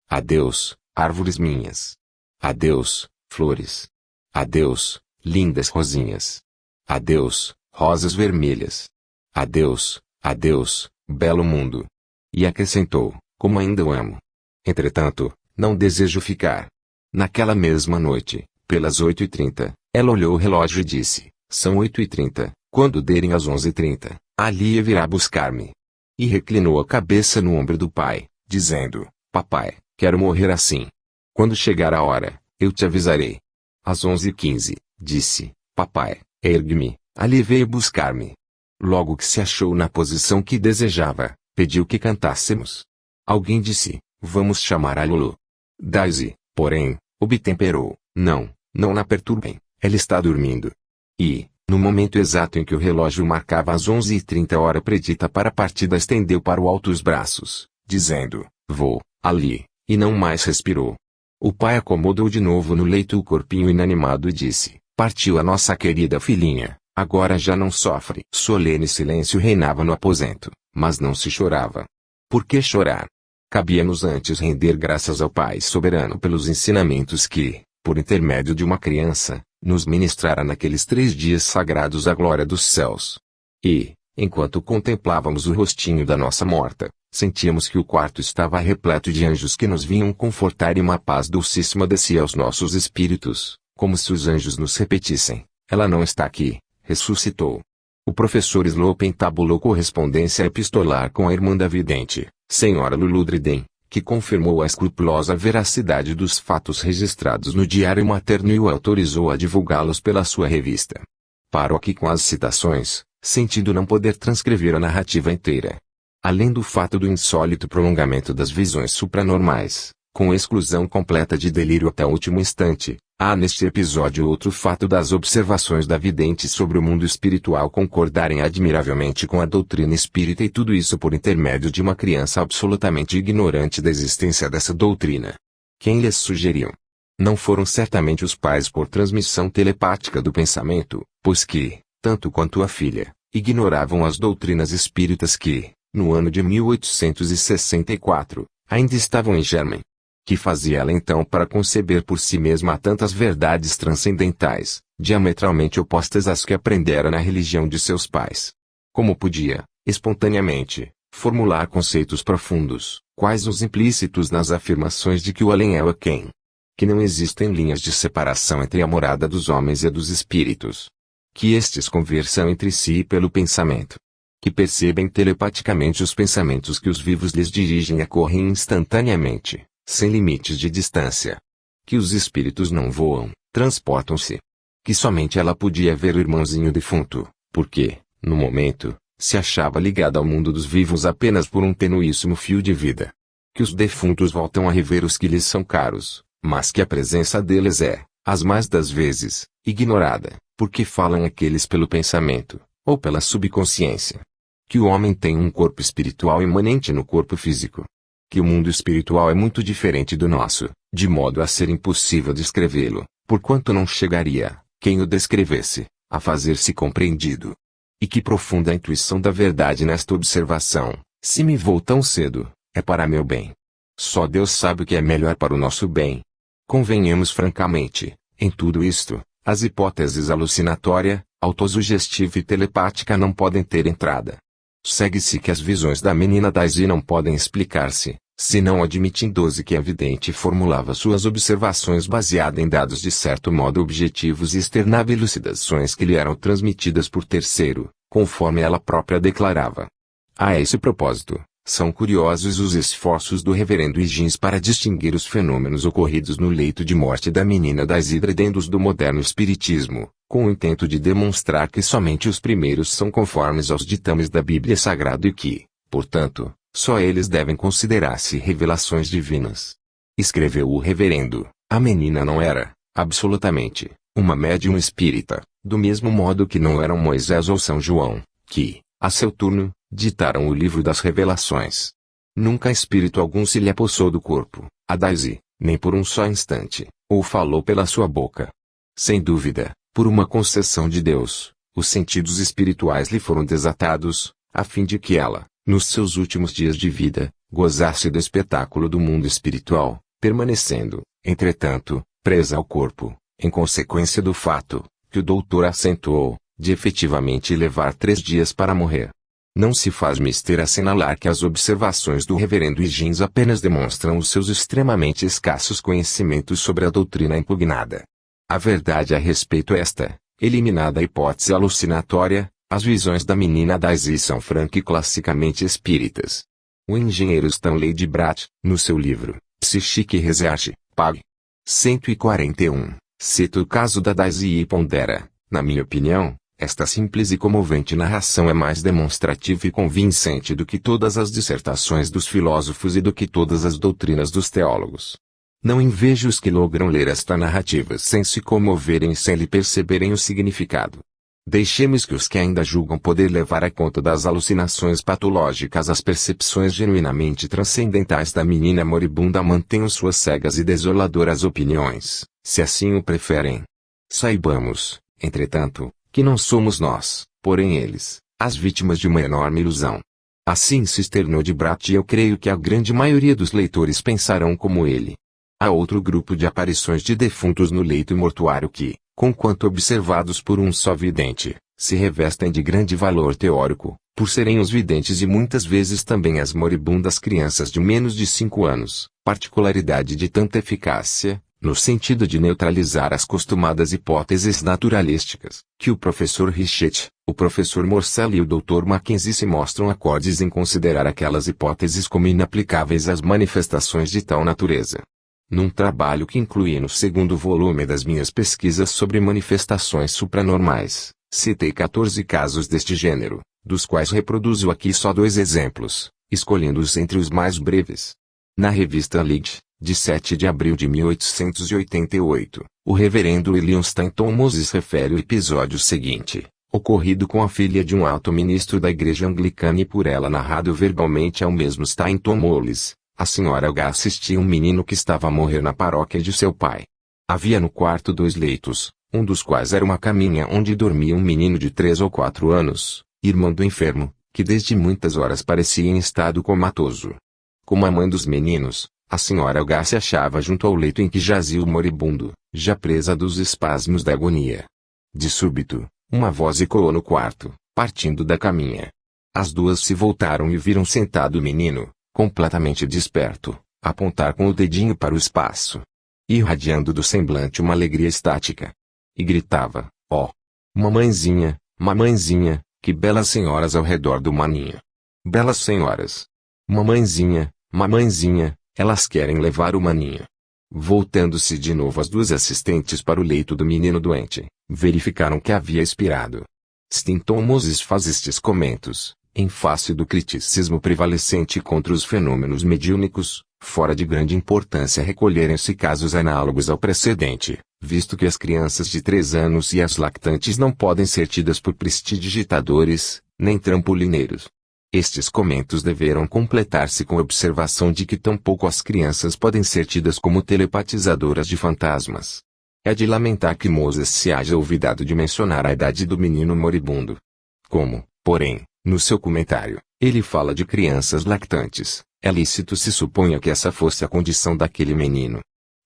Adeus, árvores minhas. Adeus, flores. Adeus, lindas rosinhas. Adeus, rosas vermelhas. Adeus, adeus, belo mundo. E acrescentou: como ainda o amo. Entretanto, não desejo ficar. Naquela mesma noite, pelas 8h30, ela olhou o relógio e disse: são 8h30, quando derem as 11h30, Ali virá buscar-me. E reclinou a cabeça no ombro do pai, dizendo: papai, quero morrer assim. Quando chegar a hora, eu te avisarei. Às 11h15, disse: papai, ergue-me, Ali veio buscar-me. Logo que se achou na posição que desejava, pediu que cantássemos. Alguém disse: vamos chamar a Lulu. Daisy, porém, obtemperou: não, não na perturbem, ela está dormindo. E, no momento exato em que o relógio marcava as 11h30 hora predita para a partida, estendeu para o alto os braços, dizendo: vou, Ali, e não mais respirou. O pai acomodou de novo no leito o corpinho inanimado e disse: partiu a nossa querida filhinha, agora já não sofre. Solene silêncio reinava no aposento, mas não se chorava. Por que chorar? Cabia-nos antes render graças ao Pai soberano pelos ensinamentos que, por intermédio de uma criança, nos ministrara naqueles 3 dias sagrados à glória dos céus. E, enquanto contemplávamos o rostinho da nossa morta, sentíamos que o quarto estava repleto de anjos que nos vinham confortar e uma paz dulcíssima descia aos nossos espíritos, como se os anjos nos repetissem: ela não está aqui, ressuscitou. O professor Slope entabulou correspondência epistolar com a irmã da vidente, senhora Lulu Driden, que confirmou a escrupulosa veracidade dos fatos registrados no diário materno e o autorizou a divulgá-los pela sua revista. Paro aqui com as citações, sentindo não poder transcrever a narrativa inteira. Além do fato do insólito prolongamento das visões supranormais, com exclusão completa de delírio até o último instante, há neste episódio outro fato das observações da vidente sobre o mundo espiritual concordarem admiravelmente com a doutrina espírita, e tudo isso por intermédio de uma criança absolutamente ignorante da existência dessa doutrina. Quem lhes sugeriu? Não foram certamente os pais por transmissão telepática do pensamento, pois que, tanto quanto a filha, ignoravam as doutrinas espíritas que, no ano de 1864, ainda estavam em germe. Que fazia ela então para conceber por si mesma tantas verdades transcendentais, diametralmente opostas às que aprendera na religião de seus pais? Como podia, espontaneamente, formular conceitos profundos, quais os implícitos nas afirmações de que o além é o aquém? Que não existem linhas de separação entre a morada dos homens e a dos espíritos. Que estes conversam entre si pelo pensamento. Que percebem telepaticamente os pensamentos que os vivos lhes dirigem e acorrem instantaneamente, sem limites de distância. Que os espíritos não voam, transportam-se. Que somente ela podia ver o irmãozinho defunto, porque, no momento, se achava ligada ao mundo dos vivos apenas por um tenuíssimo fio de vida. Que os defuntos voltam a rever os que lhes são caros, mas que a presença deles é, as mais das vezes, ignorada, porque falam aqueles pelo pensamento, ou pela subconsciência. Que o homem tem um corpo espiritual imanente no corpo físico. Que o mundo espiritual é muito diferente do nosso, de modo a ser impossível descrevê-lo, porquanto não chegaria, quem o descrevesse, a fazer-se compreendido. E que profunda intuição da verdade nesta observação: se me vou tão cedo, é para meu bem. Só Deus sabe o que é melhor para o nosso bem. Convenhamos francamente, em tudo isto, as hipóteses alucinatória, autossugestiva e telepática não podem ter entrada. Segue-se que as visões da menina Daisy não podem explicar-se, senão admitindo-se que a vidente formulava suas observações baseadas em dados de certo modo objetivos e externava elucidações que lhe eram transmitidas por terceiro, conforme ela própria declarava. A esse propósito, são curiosos os esforços do reverendo Higgins para distinguir os fenômenos ocorridos no leito de morte da menina Daisy dos do moderno espiritismo, com o intento de demonstrar que somente os primeiros são conformes aos ditames da Bíblia Sagrada e que, portanto, só eles devem considerar-se revelações divinas. Escreveu o reverendo: a menina não era, absolutamente, uma médium espírita, do mesmo modo que não eram Moisés ou São João, que, a seu turno, ditaram o livro das revelações. Nunca espírito algum se lhe apossou do corpo, a Daisy, nem por um só instante, ou falou pela sua boca. Sem dúvida, por uma concessão de Deus, os sentidos espirituais lhe foram desatados, a fim de que ela, nos seus últimos dias de vida, gozasse do espetáculo do mundo espiritual, permanecendo, entretanto, presa ao corpo, em consequência do fato, que o doutor acentuou, de efetivamente levar 3 dias para morrer. Não se faz mister assinalar que as observações do reverendo Higgins apenas demonstram os seus extremamente escassos conhecimentos sobre a doutrina impugnada. A verdade a respeito é esta: eliminada a hipótese alucinatória, as visões da menina Daisy são franca e classicamente espíritas. O engenheiro Stanley de Brat, no seu livro, Psychic Research, pag. 141, cita o caso da Daisy e pondera: na minha opinião, esta simples e comovente narração é mais demonstrativa e convincente do que todas as dissertações dos filósofos e do que todas as doutrinas dos teólogos. Não invejo os que logram ler esta narrativa sem se comoverem e sem lhe perceberem o significado. Deixemos que os que ainda julgam poder levar a conta das alucinações patológicas as percepções genuinamente transcendentais da menina moribunda mantenham suas cegas e desoladoras opiniões, se assim o preferem. Saibamos, entretanto, que não somos nós, porém eles, as vítimas de uma enorme ilusão. Assim se externou de Brat e eu creio que a grande maioria dos leitores pensarão como ele. Há outro grupo de aparições de defuntos no leito mortuário que, conquanto observados por um só vidente, se revestem de grande valor teórico, por serem os videntes e muitas vezes também as moribundas crianças de menos de 5 anos, particularidade de tanta eficácia, no sentido de neutralizar as costumadas hipóteses naturalísticas, que o professor Richet, o professor Morcell e o Dr. Mackenzie se mostram acordes em considerar aquelas hipóteses como inaplicáveis às manifestações de tal natureza. Num trabalho que incluí no 2º volume das minhas pesquisas sobre manifestações supranormais, citei 14 casos deste gênero, dos quais reproduzo aqui só 2 exemplos, escolhendo-os entre os mais breves. Na revista Lead, de 7 de abril de 1888, o reverendo William Stanton Moses refere o episódio seguinte, ocorrido com a filha de um alto ministro da igreja anglicana e por ela narrado verbalmente ao mesmo Stanton Moses. A senhora H assistia um menino que estava a morrer na paróquia de seu pai. Havia no quarto 2 leitos, um dos quais era uma caminha onde dormia um menino de 3 ou 4 anos, irmão do enfermo, que desde muitas horas parecia em estado comatoso. Como a mãe dos meninos, a senhora H se achava junto ao leito em que jazia o moribundo, já presa dos espasmos da agonia. De súbito, uma voz ecoou no quarto, partindo da caminha. As duas se voltaram e viram sentado o menino, completamente desperto, apontar com o dedinho para o espaço, irradiando do semblante uma alegria estática. E gritava: "Ó! Mamãezinha, mamãezinha, que belas senhoras ao redor do maninho! Belas senhoras! Mamãezinha, mamãezinha, elas querem levar o maninho." Voltando-se de novo as duas assistentes para o leito do menino doente, verificaram que havia expirado. Stinton Moses faz estes comentos, em face do criticismo prevalecente contra os fenômenos mediúnicos, fora de grande importância recolherem-se casos análogos ao precedente, visto que as crianças de 3 anos e as lactantes não podem ser tidas por prestidigitadores, nem trampolineiros. Estes comentos deverão completar-se com a observação de que tampouco as crianças podem ser tidas como telepatizadoras de fantasmas. É de lamentar que Moses se haja olvidado de mencionar a idade do menino moribundo. Como, porém, no seu comentário, ele fala de crianças lactantes, é lícito se suponha que essa fosse a condição daquele menino.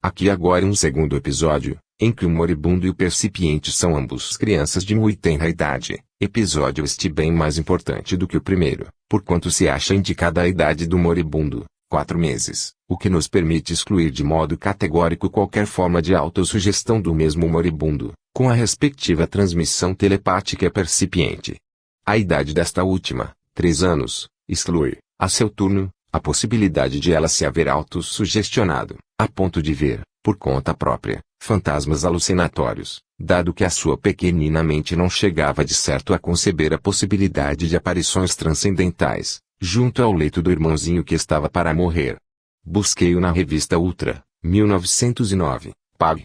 Aqui agora um segundo episódio, em que o moribundo e o percipiente são ambos crianças de muito tenra idade, episódio este bem mais importante do que o primeiro, porquanto se acha indicada a idade do moribundo, 4 meses, o que nos permite excluir de modo categórico qualquer forma de autossugestão do mesmo moribundo, com a respectiva transmissão telepática percipiente. A idade desta última, 3 anos, exclui, a seu turno, a possibilidade de ela se haver autossugestionado, a ponto de ver, por conta própria, fantasmas alucinatórios, dado que a sua pequenina mente não chegava de certo a conceber a possibilidade de aparições transcendentais, junto ao leito do irmãozinho que estava para morrer. Busquei-o na revista Ultra, 1909, pag.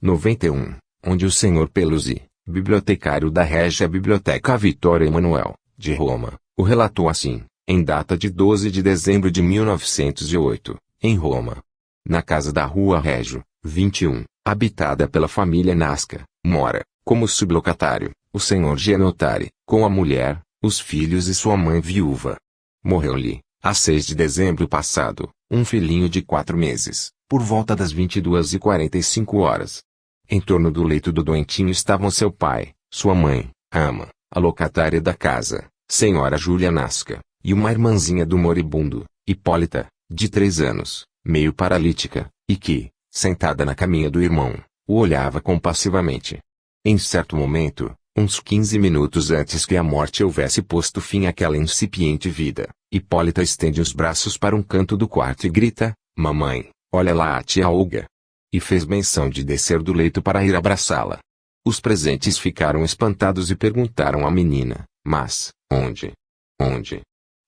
91, onde o Sr. Pelusi, bibliotecário da Régia Biblioteca Vittorio Emanuele, de Roma, o relatou assim, em data de 12 de dezembro de 1908, em Roma. Na casa da Rua Régio, 21, habitada pela família Nasca, mora, como sublocatário, o Sr. Genotari, com a mulher, os filhos e sua mãe viúva. Morreu-lhe, a 6 de dezembro passado, um filhinho de 4 meses, por volta das 22h45. Em torno do leito do doentinho estavam seu pai, sua mãe, ama, a locatária da casa, Senhora Júlia Nasca, e uma irmãzinha do moribundo, Hipólita, de 3 anos, meio paralítica, e que, sentada na caminha do irmão, o olhava compassivamente. Em certo momento, uns 15 minutos antes que a morte houvesse posto fim àquela incipiente vida, Hipólita estende os braços para um canto do quarto e grita: "Mamãe, olha lá a tia Olga!" E fez menção de descer do leito para ir abraçá-la. Os presentes ficaram espantados e perguntaram à menina: "Mas, onde? Onde?"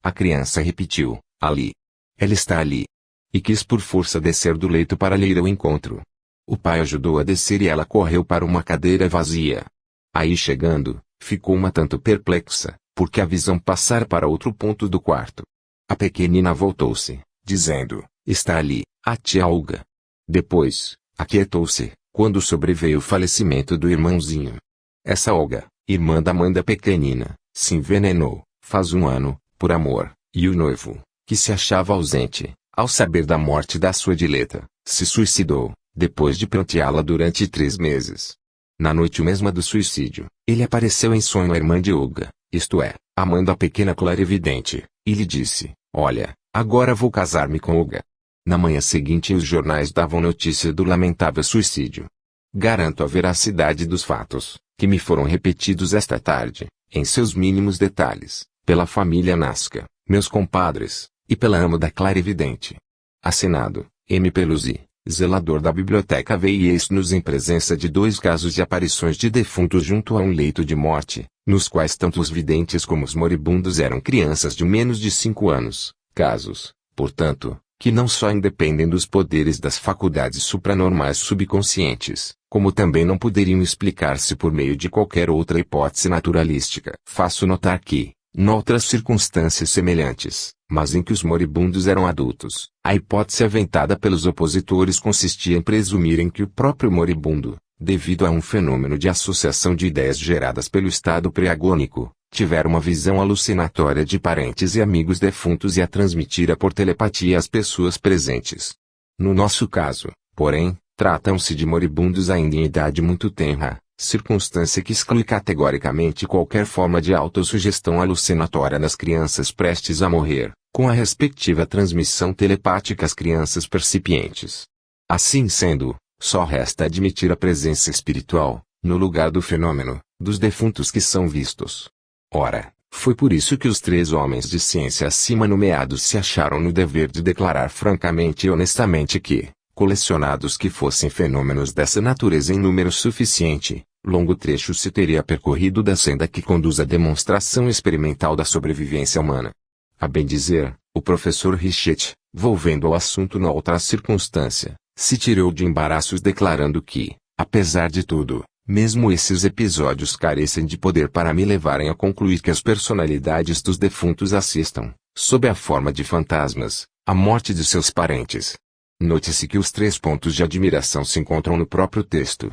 A criança repetiu: "Ali. Ela está ali." E quis por força descer do leito para lhe ir ao encontro. O pai ajudou a descer e ela correu para uma cadeira vazia. Aí chegando, ficou uma tanto perplexa, porque a visão passara para outro ponto do quarto. A pequenina voltou-se, dizendo: "Está ali, a tia Olga." Depois, aquietou-se, quando sobreveio o falecimento do irmãozinho. Essa Olga, irmã da mãe da pequenina, se envenenou, faz 1 ano, por amor, e o noivo, que se achava ausente, ao saber da morte da sua dileta, se suicidou, depois de pranteá-la durante 3 meses. Na noite mesma do suicídio, ele apareceu em sonho à irmã de Olga, isto é, a mãe da pequena clarividente, e lhe disse: "Olha, agora vou casar-me com Olga." Na manhã seguinte os jornais davam notícia do lamentável suicídio. Garanto a veracidade dos fatos, que me foram repetidos esta tarde, em seus mínimos detalhes, pela família Nasca, meus compadres, e pela ama da clarividente. Assinado, M. Pelusi, zelador da biblioteca. Veio-nos em presença de 2 casos de aparições de defuntos junto a um leito de morte, nos quais tanto os videntes como os moribundos eram crianças de menos de 5 anos, casos, portanto, que não só independem dos poderes das faculdades supranormais subconscientes, como também não poderiam explicar-se por meio de qualquer outra hipótese naturalística. Faço notar que, noutras circunstâncias semelhantes, mas em que os moribundos eram adultos, a hipótese aventada pelos opositores consistia em presumirem que o próprio moribundo, devido a um fenômeno de associação de ideias geradas pelo estado pré-agônico, tiver uma visão alucinatória de parentes e amigos defuntos e a transmitira por telepatia às pessoas presentes. No nosso caso, porém, tratam-se de moribundos ainda em idade muito tenra, circunstância que exclui categoricamente qualquer forma de autossugestão alucinatória nas crianças prestes a morrer, com a respectiva transmissão telepática às crianças percipientes. Assim sendo, só resta admitir a presença espiritual, no lugar do fenômeno, dos defuntos que são vistos. Ora, foi por isso que os 3 homens de ciência acima nomeados se acharam no dever de declarar francamente e honestamente que, colecionados que fossem fenômenos dessa natureza em número suficiente, longo trecho se teria percorrido da senda que conduz à demonstração experimental da sobrevivência humana. A bem dizer, o professor Richet, volvendo ao assunto na outra circunstância, se tirou de embaraços declarando que, apesar de tudo, mesmo esses episódios carecem de poder para me levarem a concluir que as personalidades dos defuntos assistam, sob a forma de fantasmas, à morte de seus parentes. Note-se que os 3 pontos de admiração se encontram no próprio texto.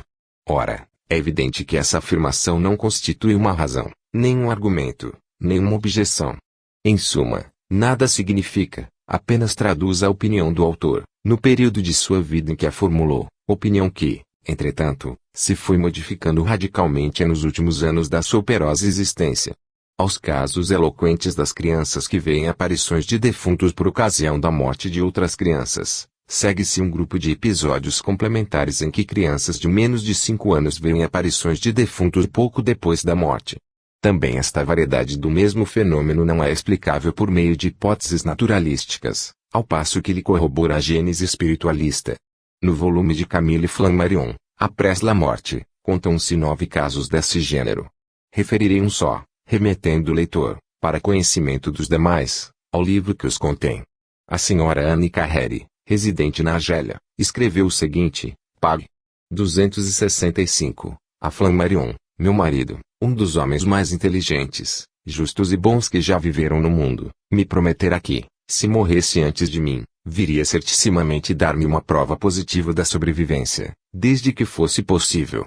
Ora, é evidente que essa afirmação não constitui uma razão, nem um argumento, nem uma objeção. Em suma, nada significa, apenas traduz a opinião do autor, no período de sua vida em que a formulou, opinião que, entretanto, se foi modificando radicalmente nos últimos anos da sua operosa existência. Aos casos eloquentes das crianças que veem aparições de defuntos por ocasião da morte de outras crianças, segue-se um grupo de episódios complementares em que crianças de menos de 5 anos veem aparições de defuntos pouco depois da morte. Também esta variedade do mesmo fenômeno não é explicável por meio de hipóteses naturalísticas, ao passo que lhe corrobora a gênese espiritualista. No volume de Camille Flammarion, Apres la morte, contam-se 9 casos desse gênero. Referirei um só, remetendo o leitor, para conhecimento dos demais, ao livro que os contém. A senhora Anne Carrere, residente na Argélia, escreveu o seguinte, pag. 265, a Flammarion, meu marido, um dos homens mais inteligentes, justos e bons que já viveram no mundo, me prometera que, se morresse antes de mim, viria certissimamente dar-me uma prova positiva da sobrevivência, desde que fosse possível.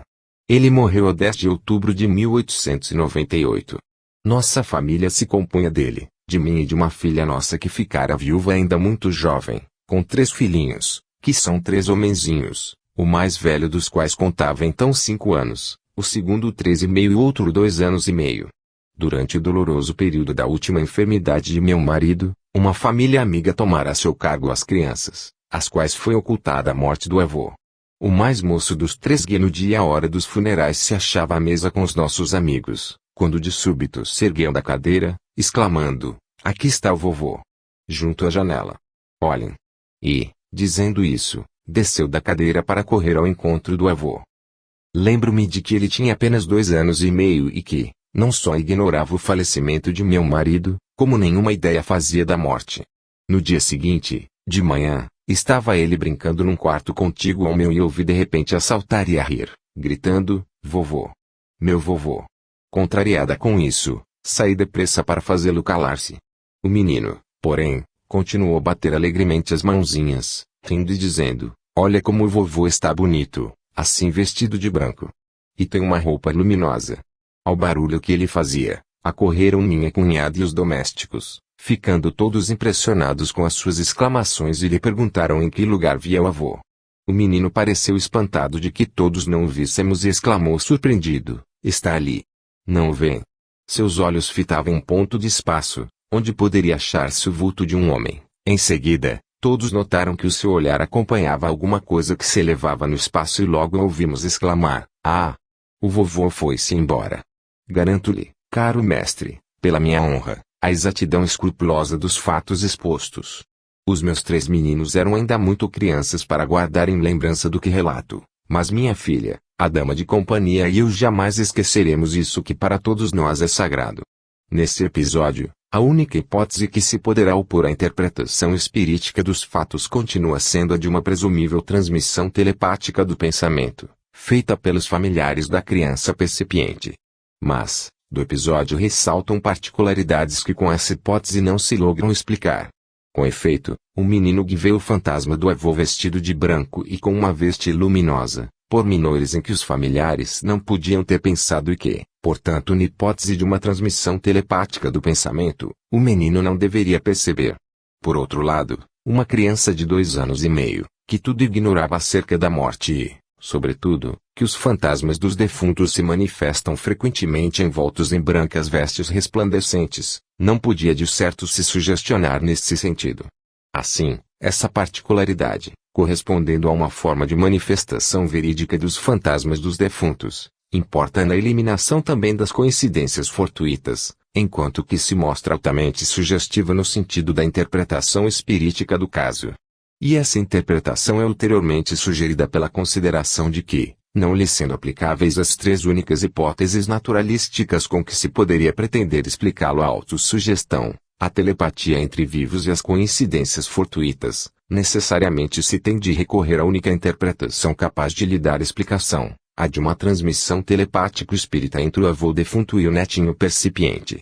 Ele morreu a 10 de outubro de 1898. Nossa família se compunha dele, de mim e de uma filha nossa que ficara viúva ainda muito jovem, com 3 filhinhos, que são 3 homenzinhos, o mais velho dos quais contava então 5 anos, o segundo 3,5 e o outro 2 anos e meio. Durante o doloroso período da última enfermidade de meu marido, uma família amiga tomara a seu cargo as crianças, às quais foi ocultada a morte do avô. O mais moço dos 3 que no dia e a hora dos funerais se achava à mesa com os nossos amigos, quando de súbito se ergueu da cadeira, exclamando, aqui está o vovô. Junto à janela. Olhem. E, dizendo isso, desceu da cadeira para correr ao encontro do avô. Lembro-me de que ele tinha apenas 2 anos e meio e que, não só ignorava o falecimento de meu marido, como nenhuma ideia fazia da morte. No dia seguinte, de manhã, estava ele brincando num quarto contíguo ao meu e ouvi de repente a saltar e a rir, gritando, vovô. Meu vovô. Contrariada com isso, saí depressa para fazê-lo calar-se. O menino, porém, continuou a bater alegremente as mãozinhas, rindo e dizendo, olha como o vovô está bonito, assim vestido de branco. E tem uma roupa luminosa. Ao barulho que ele fazia, acorreram minha cunhada e os domésticos, ficando todos impressionados com as suas exclamações e lhe perguntaram em que lugar via o avô. O menino pareceu espantado de que todos não o víssemos e exclamou surpreendido, está ali. Não o vêem? Seus olhos fitavam um ponto de espaço, onde poderia achar-se o vulto de um homem. Em seguida, todos notaram que o seu olhar acompanhava alguma coisa que se elevava no espaço e logo ouvimos exclamar, ah! O vovô foi-se embora. Garanto-lhe, caro mestre, pela minha honra, a exatidão escrupulosa dos fatos expostos. Os meus 3 meninos eram ainda muito crianças para guardarem lembrança do que relato, mas minha filha, a dama de companhia e eu jamais esqueceremos isso que para todos nós é sagrado. Nesse episódio, a única hipótese que se poderá opor à interpretação espirítica dos fatos continua sendo a de uma presumível transmissão telepática do pensamento, feita pelos familiares da criança percipiente. Mas, do episódio ressaltam particularidades que com essa hipótese não se logram explicar. Com efeito, o menino vê o fantasma do avô vestido de branco e com uma veste luminosa, pormenores em que os familiares não podiam ter pensado e que, Portanto, na hipótese de uma transmissão telepática do pensamento, o menino não deveria perceber. Por outro lado, uma criança de 2 anos e meio, que tudo ignorava acerca da morte e, sobretudo, que os fantasmas dos defuntos se manifestam frequentemente envoltos em brancas vestes resplandecentes, não podia de certo se sugestionar nesse sentido. Assim, essa particularidade, correspondendo a uma forma de manifestação verídica dos fantasmas dos defuntos, importa na eliminação também das coincidências fortuitas, enquanto que se mostra altamente sugestiva no sentido da interpretação espirítica do caso. E essa interpretação é ulteriormente sugerida pela consideração de que, não lhe sendo aplicáveis as 3 únicas hipóteses naturalísticas com que se poderia pretender explicá-lo, a autossugestão, a telepatia entre vivos e as coincidências fortuitas, necessariamente se tem de recorrer à única interpretação capaz de lhe dar explicação, a de uma transmissão telepático-espírita entre o avô defunto e o netinho percipiente.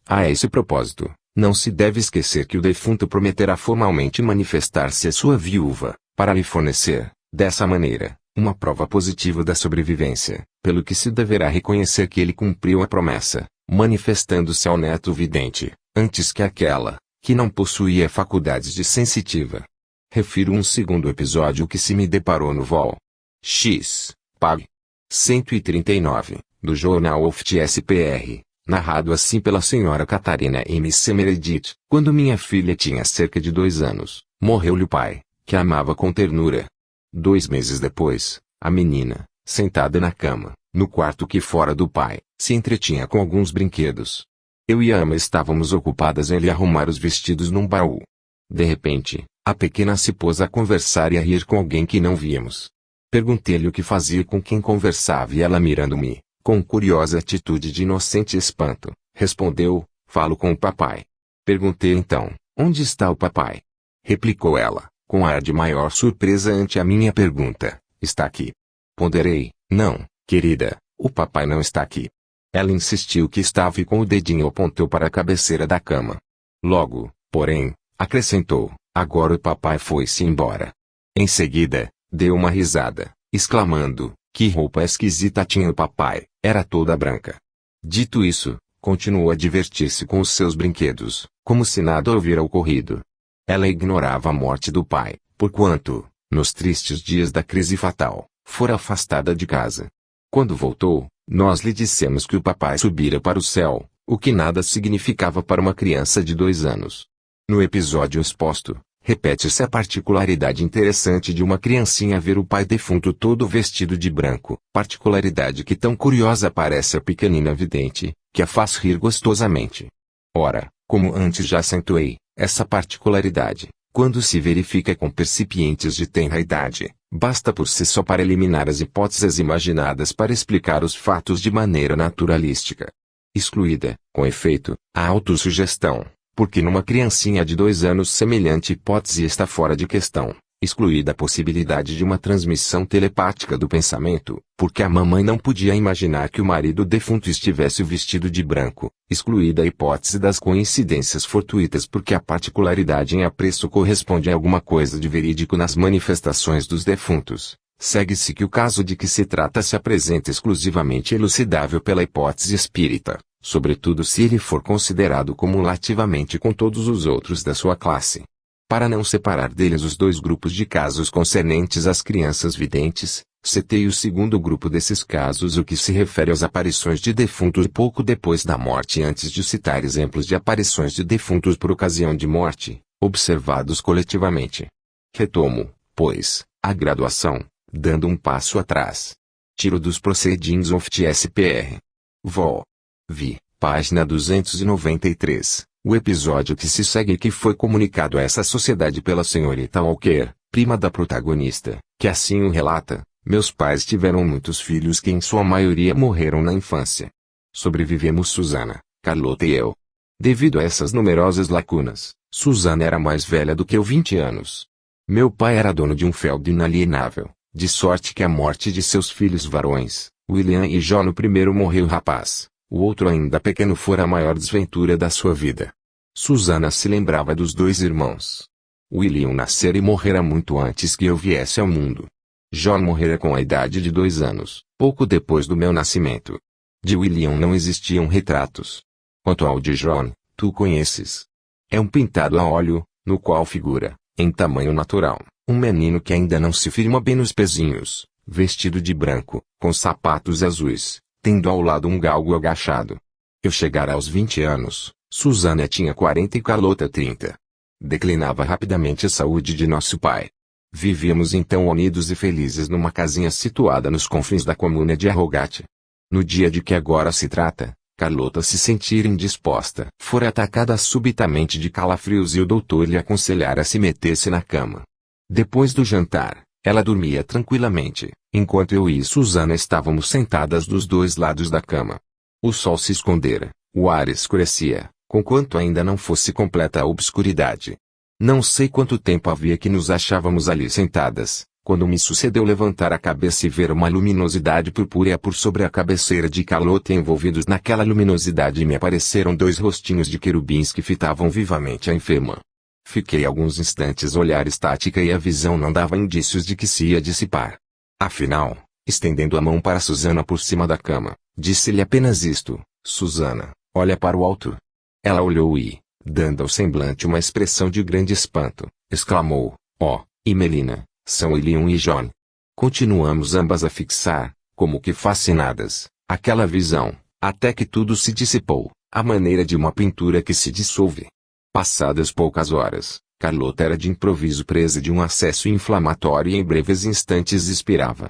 A esse propósito, não se deve esquecer que o defunto prometerá formalmente manifestar-se à sua viúva, para lhe fornecer, dessa maneira, uma prova positiva da sobrevivência, pelo que se deverá reconhecer que ele cumpriu a promessa, manifestando-se ao neto vidente, antes que aquela, que não possuía faculdades de sensitiva. Refiro um segundo episódio que se me deparou no vol. X. Pag. 139, do Jornal of SPR. Narrado assim pela senhora Catarina M. C. Meredith. Quando minha filha tinha cerca de 2 anos, morreu-lhe o pai, que a amava com ternura. 2 meses depois, a menina, sentada na cama, no quarto que fora do pai, se entretinha com alguns brinquedos. Eu e a ama estávamos ocupadas em lhe arrumar os vestidos num baú. De repente, a pequena se pôs a conversar e a rir com alguém que não víamos. Perguntei-lhe o que fazia e com quem conversava, e ela, mirando-me, com curiosa atitude de inocente espanto, respondeu: falo com o papai. Perguntei então: onde está o papai? Replicou ela, com ar de maior surpresa ante a minha pergunta: está aqui. Ponderei: não, querida, o papai não está aqui. Ela insistiu que estava e com o dedinho apontou para a cabeceira da cama. Logo, porém, acrescentou: agora o papai foi-se embora. Em seguida, deu uma risada, exclamando: que roupa esquisita tinha o papai, era toda branca. Dito isso, continuou a divertir-se com os seus brinquedos, como se nada houvera ocorrido. Ela ignorava a morte do pai, porquanto, nos tristes dias da crise fatal, fora afastada de casa. Quando voltou, nós lhe dissemos que o papai subira para o céu, o que nada significava para uma criança de 2 anos. No episódio exposto, repete-se a particularidade interessante de uma criancinha ver o pai defunto todo vestido de branco, particularidade que tão curiosa parece à pequenina vidente, que a faz rir gostosamente. Ora, como antes já acentuei, essa particularidade, quando se verifica com percipientes de tenra idade, basta por si só para eliminar as hipóteses imaginadas para explicar os fatos de maneira naturalística. Excluída, com efeito, a autossugestão, porque numa criancinha de 2 anos semelhante hipótese está fora de questão, excluída a possibilidade de uma transmissão telepática do pensamento, porque a mamãe não podia imaginar que o marido defunto estivesse vestido de branco, excluída a hipótese das coincidências fortuitas, porque a particularidade em apreço corresponde a alguma coisa de verídico nas manifestações dos defuntos. Segue-se que o caso de que se trata se apresenta exclusivamente elucidável pela hipótese espírita, sobretudo se ele for considerado cumulativamente com todos os outros da sua classe. Para não separar deles os 2 grupos de casos concernentes às crianças videntes, citei o segundo grupo desses casos, o que se refere às aparições de defuntos pouco depois da morte, antes de citar exemplos de aparições de defuntos por ocasião de morte, observados coletivamente. Retomo, pois, a graduação, dando um passo atrás. Tiro dos Proceedings of SPR. Vol. Vi, página 293, o episódio que se segue e que foi comunicado a essa sociedade pela senhorita Walker, prima da protagonista, que assim o relata: meus pais tiveram muitos filhos que em sua maioria morreram na infância. Sobrevivemos Susana, Carlota e eu. Devido a essas numerosas lacunas, Susana era mais velha do que eu 20 anos. Meu pai era dono de um feudo inalienável, de sorte que a morte de seus filhos varões, William e John, no primeiro morreu rapaz, o outro ainda pequeno, fora a maior desventura da sua vida. Susana se lembrava dos 2 irmãos. William nascera e morrera muito antes que eu viesse ao mundo. John morrera com a idade de 2 anos, pouco depois do meu nascimento. De William não existiam retratos. Quanto ao de John, tu conheces. É um pintado a óleo, no qual figura, em tamanho natural, um menino que ainda não se firma bem nos pezinhos, vestido de branco, com sapatos azuis, tendo ao lado um galgo agachado. Eu chegara aos 20 anos, Susana tinha 40 e Carlota 30. Declinava rapidamente a saúde de nosso pai. Vivíamos então unidos e felizes numa casinha situada nos confins da comuna de Arrogate. No dia de que agora se trata, Carlota se sentira indisposta. Fora atacada subitamente de calafrios e o doutor lhe aconselhara se metesse na cama. Depois do jantar, ela dormia tranquilamente, enquanto eu e Susana estávamos sentadas dos dois lados da cama. O sol se escondera, o ar escurecia, conquanto ainda não fosse completa a obscuridade. Não sei quanto tempo havia que nos achávamos ali sentadas, quando me sucedeu levantar a cabeça e ver uma luminosidade purpúrea por sobre a cabeceira de Carlota, e envolvidos naquela luminosidade me apareceram dois rostinhos de querubins que fitavam vivamente a enferma. Fiquei alguns instantes olhar estática e a visão não dava indícios de que se ia dissipar. Afinal, estendendo a mão para Susana por cima da cama, disse-lhe apenas isto: Susana, olha para o alto. Ela olhou e, dando ao semblante uma expressão de grande espanto, exclamou: ó, e Melina, são William e John. Continuamos ambas a fixar, como que fascinadas, aquela visão, até que tudo se dissipou, à maneira de uma pintura que se dissolve. Passadas poucas horas, Carlota era de improviso presa de um acesso inflamatório e em breves instantes expirava.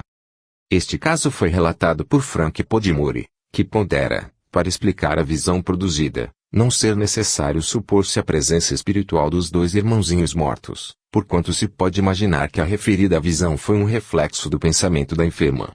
Este caso foi relatado por Frank Podimori, que pondera, para explicar a visão produzida, não ser necessário supor-se a presença espiritual dos dois irmãozinhos mortos, porquanto se pode imaginar que a referida visão foi um reflexo do pensamento da enferma.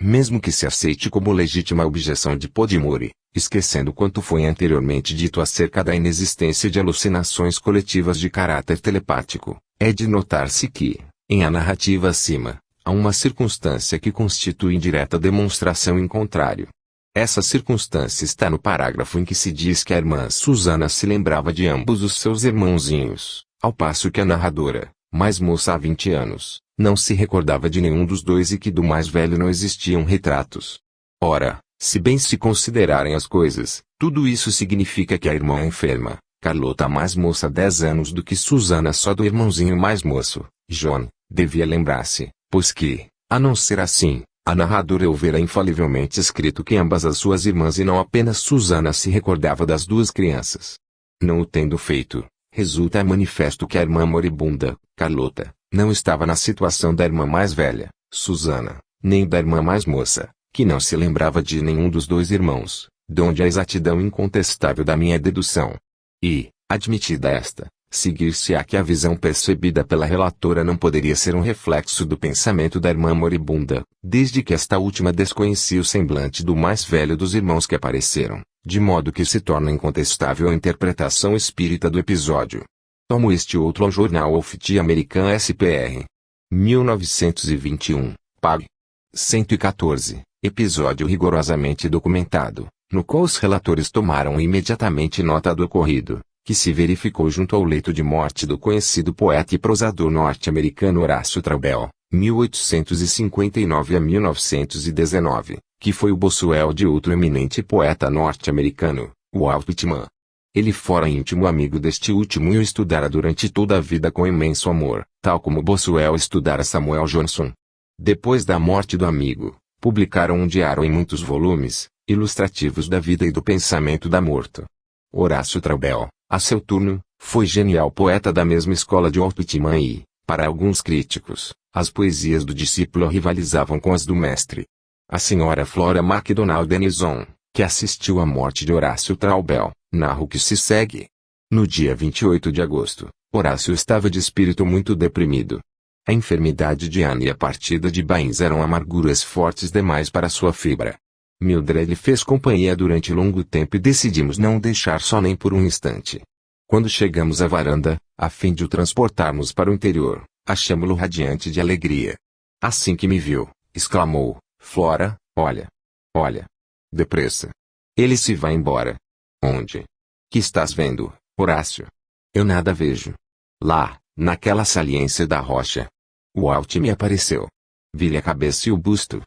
Mesmo que se aceite como legítima a objeção de Podimori, esquecendo quanto foi anteriormente dito acerca da inexistência de alucinações coletivas de caráter telepático, é de notar-se que, em a narrativa acima, há uma circunstância que constitui indireta demonstração em contrário. Essa circunstância está no parágrafo em que se diz que a irmã Susana se lembrava de ambos os seus irmãozinhos, ao passo que a narradora, mais moça há 20 anos, não se recordava de nenhum dos dois e que do mais velho não existiam retratos. Ora, se bem se considerarem as coisas, tudo isso significa que a irmã enferma, Carlota mais moça há 10 anos do que Susana só do irmãozinho mais moço, John, devia lembrar-se, pois que, a não ser assim, a narradora houvera infalivelmente escrito que ambas as suas irmãs e não apenas Susana se recordava das duas crianças. Não o tendo feito, resulta manifesto que a irmã moribunda, Carlota, não estava na situação da irmã mais velha, Susana, nem da irmã mais moça, que não se lembrava de nenhum dos dois irmãos, donde a exatidão incontestável da minha dedução. E, admitida esta, seguir-se-á que a visão percebida pela relatora não poderia ser um reflexo do pensamento da irmã moribunda, desde que esta última desconhecia o semblante do mais velho dos irmãos que apareceram, de modo que se torna incontestável a interpretação espírita do episódio. Tomo este outro ao Jornal Office American SPR. 1921, pág. 114, episódio rigorosamente documentado, no qual os relatores tomaram imediatamente nota do ocorrido, que se verificou junto ao leito de morte do conhecido poeta e prosador norte-americano Horácio Traubel, 1859 a 1919, que foi o Boswell de outro eminente poeta norte-americano, Walt Whitman. Ele fora íntimo amigo deste último e o estudara durante toda a vida com imenso amor, tal como Boswell estudara Samuel Johnson. Depois da morte do amigo, publicaram um diário em muitos volumes, ilustrativos da vida e do pensamento da morto. Horácio Traubel, a seu turno, foi genial poeta da mesma escola de Walt Whitman e, para alguns críticos, as poesias do discípulo rivalizavam com as do mestre. A senhora Flora MacDonald Denison, que assistiu à morte de Horácio Traubel, narra o que se segue. No dia 28 de agosto, Horácio estava de espírito muito deprimido. A enfermidade de Anne e a partida de Baines eram amarguras fortes demais para sua fibra. Mildred lhe fez companhia durante longo tempo e decidimos não o deixar só nem por um instante. Quando chegamos à varanda, a fim de o transportarmos para o interior, achamo-lo radiante de alegria. Assim que me viu, exclamou: Flora, olha. Olha. Depressa. Ele se vai embora. Onde? Que estás vendo, Horácio? Eu nada vejo. Lá, naquela saliência da rocha. Walt me apareceu. Vi-lhe a cabeça e o busto.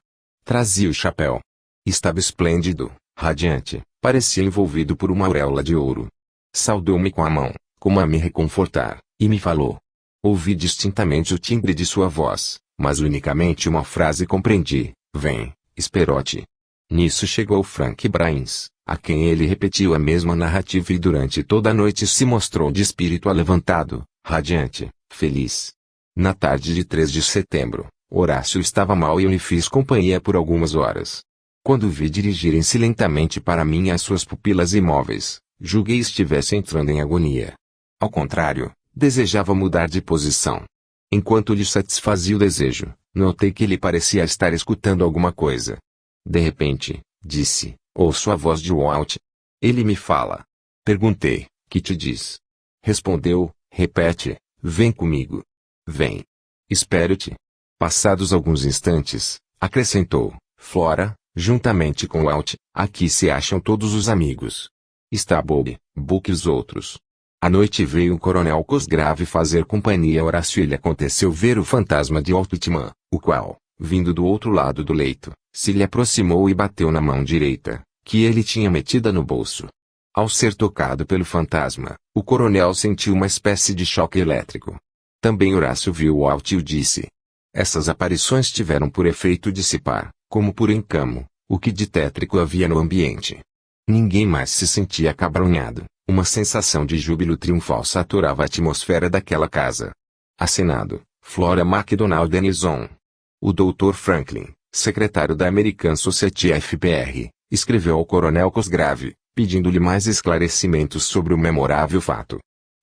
Trazia o chapéu. Estava esplêndido, radiante, parecia envolvido por uma auréola de ouro. Saudou-me com a mão, como a me reconfortar, e me falou. Ouvi distintamente o timbre de sua voz, mas unicamente uma frase compreendi: vem, Esperote. Nisso chegou Frank Brains, a quem ele repetiu a mesma narrativa e durante toda a noite se mostrou de espírito alevantado, radiante, feliz. Na tarde de 3 de setembro, Horácio estava mal e eu lhe fiz companhia por algumas horas. Quando vi dirigirem-se lentamente para mim as suas pupilas imóveis, julguei estivesse entrando em agonia. Ao contrário, desejava mudar de posição. Enquanto lhe satisfazia o desejo, notei que ele parecia estar escutando alguma coisa. De repente, disse, ouço a voz de Walt. Ele me fala. Perguntei, que te diz? Respondeu, repete, vem comigo. Vem. Espero-te. Passados alguns instantes, acrescentou, Flora, juntamente com Walt, aqui se acham todos os amigos. Está Bob, Buck e os outros. À noite veio o coronel Cosgrave fazer companhia a Horácio e lhe aconteceu ver o fantasma de Walt Whitman, o qual, vindo do outro lado do leito, se lhe aproximou e bateu na mão direita, que ele tinha metida no bolso. Ao ser tocado pelo fantasma, o coronel sentiu uma espécie de choque elétrico. Também Horácio viu Walt e o disse. Essas aparições tiveram por efeito dissipar, como por encamo, o que de tétrico havia no ambiente. Ninguém mais se sentia acabrunhado. Uma sensação de júbilo triunfal saturava a atmosfera daquela casa. Assinado, Flora MacDonald Denison. O Dr. Franklin, secretário da American Society FPR, escreveu ao coronel Cosgrave, pedindo-lhe mais esclarecimentos sobre o memorável fato.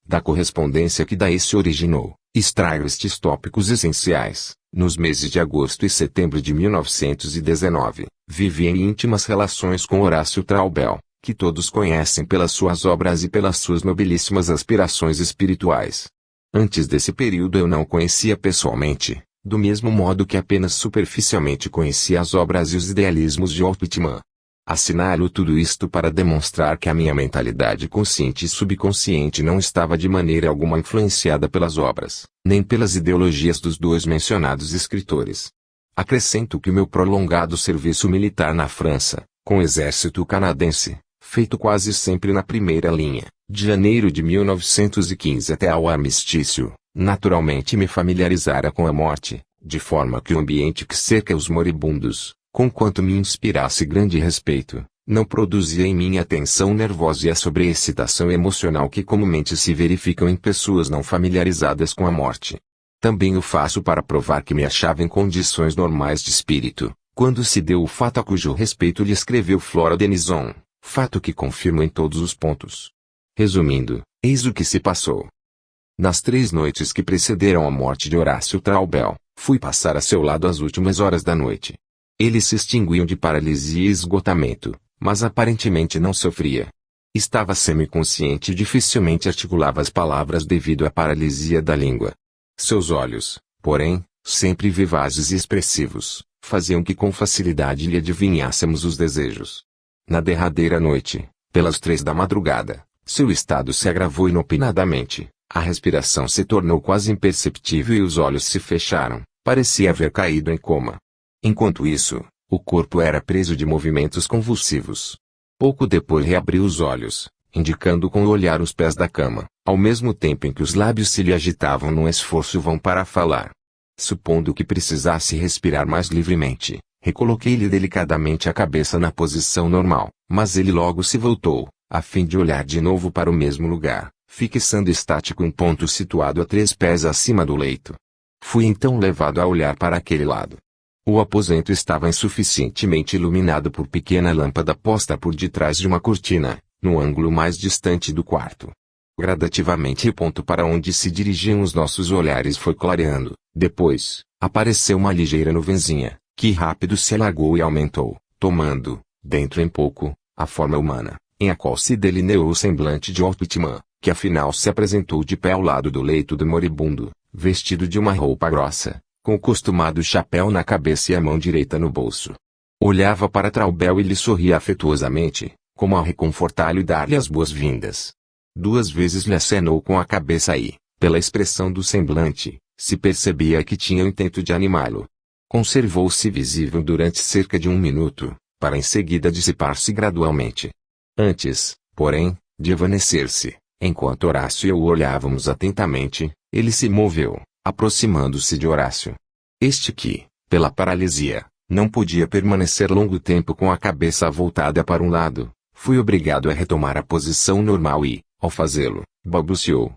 Da correspondência que daí se originou, extraio estes tópicos essenciais. Nos meses de agosto e setembro de 1919, vivi em íntimas relações com Horácio Traubel, que todos conhecem pelas suas obras e pelas suas nobilíssimas aspirações espirituais. Antes desse período eu não o conhecia pessoalmente, do mesmo modo que apenas superficialmente conhecia as obras e os idealismos de Walt Whitman. Assinalo tudo isto para demonstrar que a minha mentalidade consciente e subconsciente não estava de maneira alguma influenciada pelas obras, nem pelas ideologias dos dois mencionados escritores. Acrescento que o meu prolongado serviço militar na França, com o exército canadense, feito quase sempre na primeira linha, de janeiro de 1915 até ao armistício, naturalmente me familiarizara com a morte, de forma que o ambiente que cerca os moribundos, conquanto me inspirasse grande respeito, não produzia em mim a tensão nervosa e a sobreexcitação emocional que comumente se verificam em pessoas não familiarizadas com a morte. Também o faço para provar que me achava em condições normais de espírito, quando se deu o fato a cujo respeito lhe escreveu Flora Denison, fato que confirmo em todos os pontos. Resumindo, eis o que se passou. Nas 3 noites que precederam a morte de Horácio Traubel, fui passar a seu lado as últimas horas da noite. Eles se extinguiam de paralisia e esgotamento, mas aparentemente não sofria. Estava semiconsciente e dificilmente articulava as palavras devido à paralisia da língua. Seus olhos, porém, sempre vivazes e expressivos, faziam que com facilidade lhe adivinhássemos os desejos. Na derradeira noite, pelas 3 da madrugada, seu estado se agravou inopinadamente, a respiração se tornou quase imperceptível e os olhos se fecharam, parecia haver caído em coma. Enquanto isso, o corpo era preso de movimentos convulsivos. Pouco depois reabriu os olhos, indicando com o olhar os pés da cama, ao mesmo tempo em que os lábios se lhe agitavam num esforço vão para falar. Supondo que precisasse respirar mais livremente, recoloquei-lhe delicadamente a cabeça na posição normal, mas ele logo se voltou, a fim de olhar de novo para o mesmo lugar, fixando estático em ponto situado a 3 pés acima do leito. Fui então levado a olhar para aquele lado. O aposento estava insuficientemente iluminado por pequena lâmpada posta por detrás de uma cortina, no ângulo mais distante do quarto. Gradativamente o ponto para onde se dirigiam os nossos olhares foi clareando. Depois, apareceu uma ligeira nuvenzinha, que rápido se alargou e aumentou, tomando, dentro em pouco, a forma humana, em a qual se delineou o semblante de Walt Whitman, que afinal se apresentou de pé ao lado do leito do moribundo, vestido de uma roupa grossa, com o costumado chapéu na cabeça e a mão direita no bolso. Olhava para Traubel e lhe sorria afetuosamente, como a reconfortá-lo e dar-lhe as boas-vindas. 2 vezes lhe acenou com a cabeça e, pela expressão do semblante, se percebia que tinha o intento de animá-lo. Conservou-se visível durante cerca de 1 minuto, para em seguida dissipar-se gradualmente. Antes, porém, de evanecer-se, enquanto Horácio e eu o olhávamos atentamente, ele se moveu, aproximando-se de Horácio. Este que, pela paralisia, não podia permanecer longo tempo com a cabeça voltada para um lado, foi obrigado a retomar a posição normal e, ao fazê-lo, balbuciou: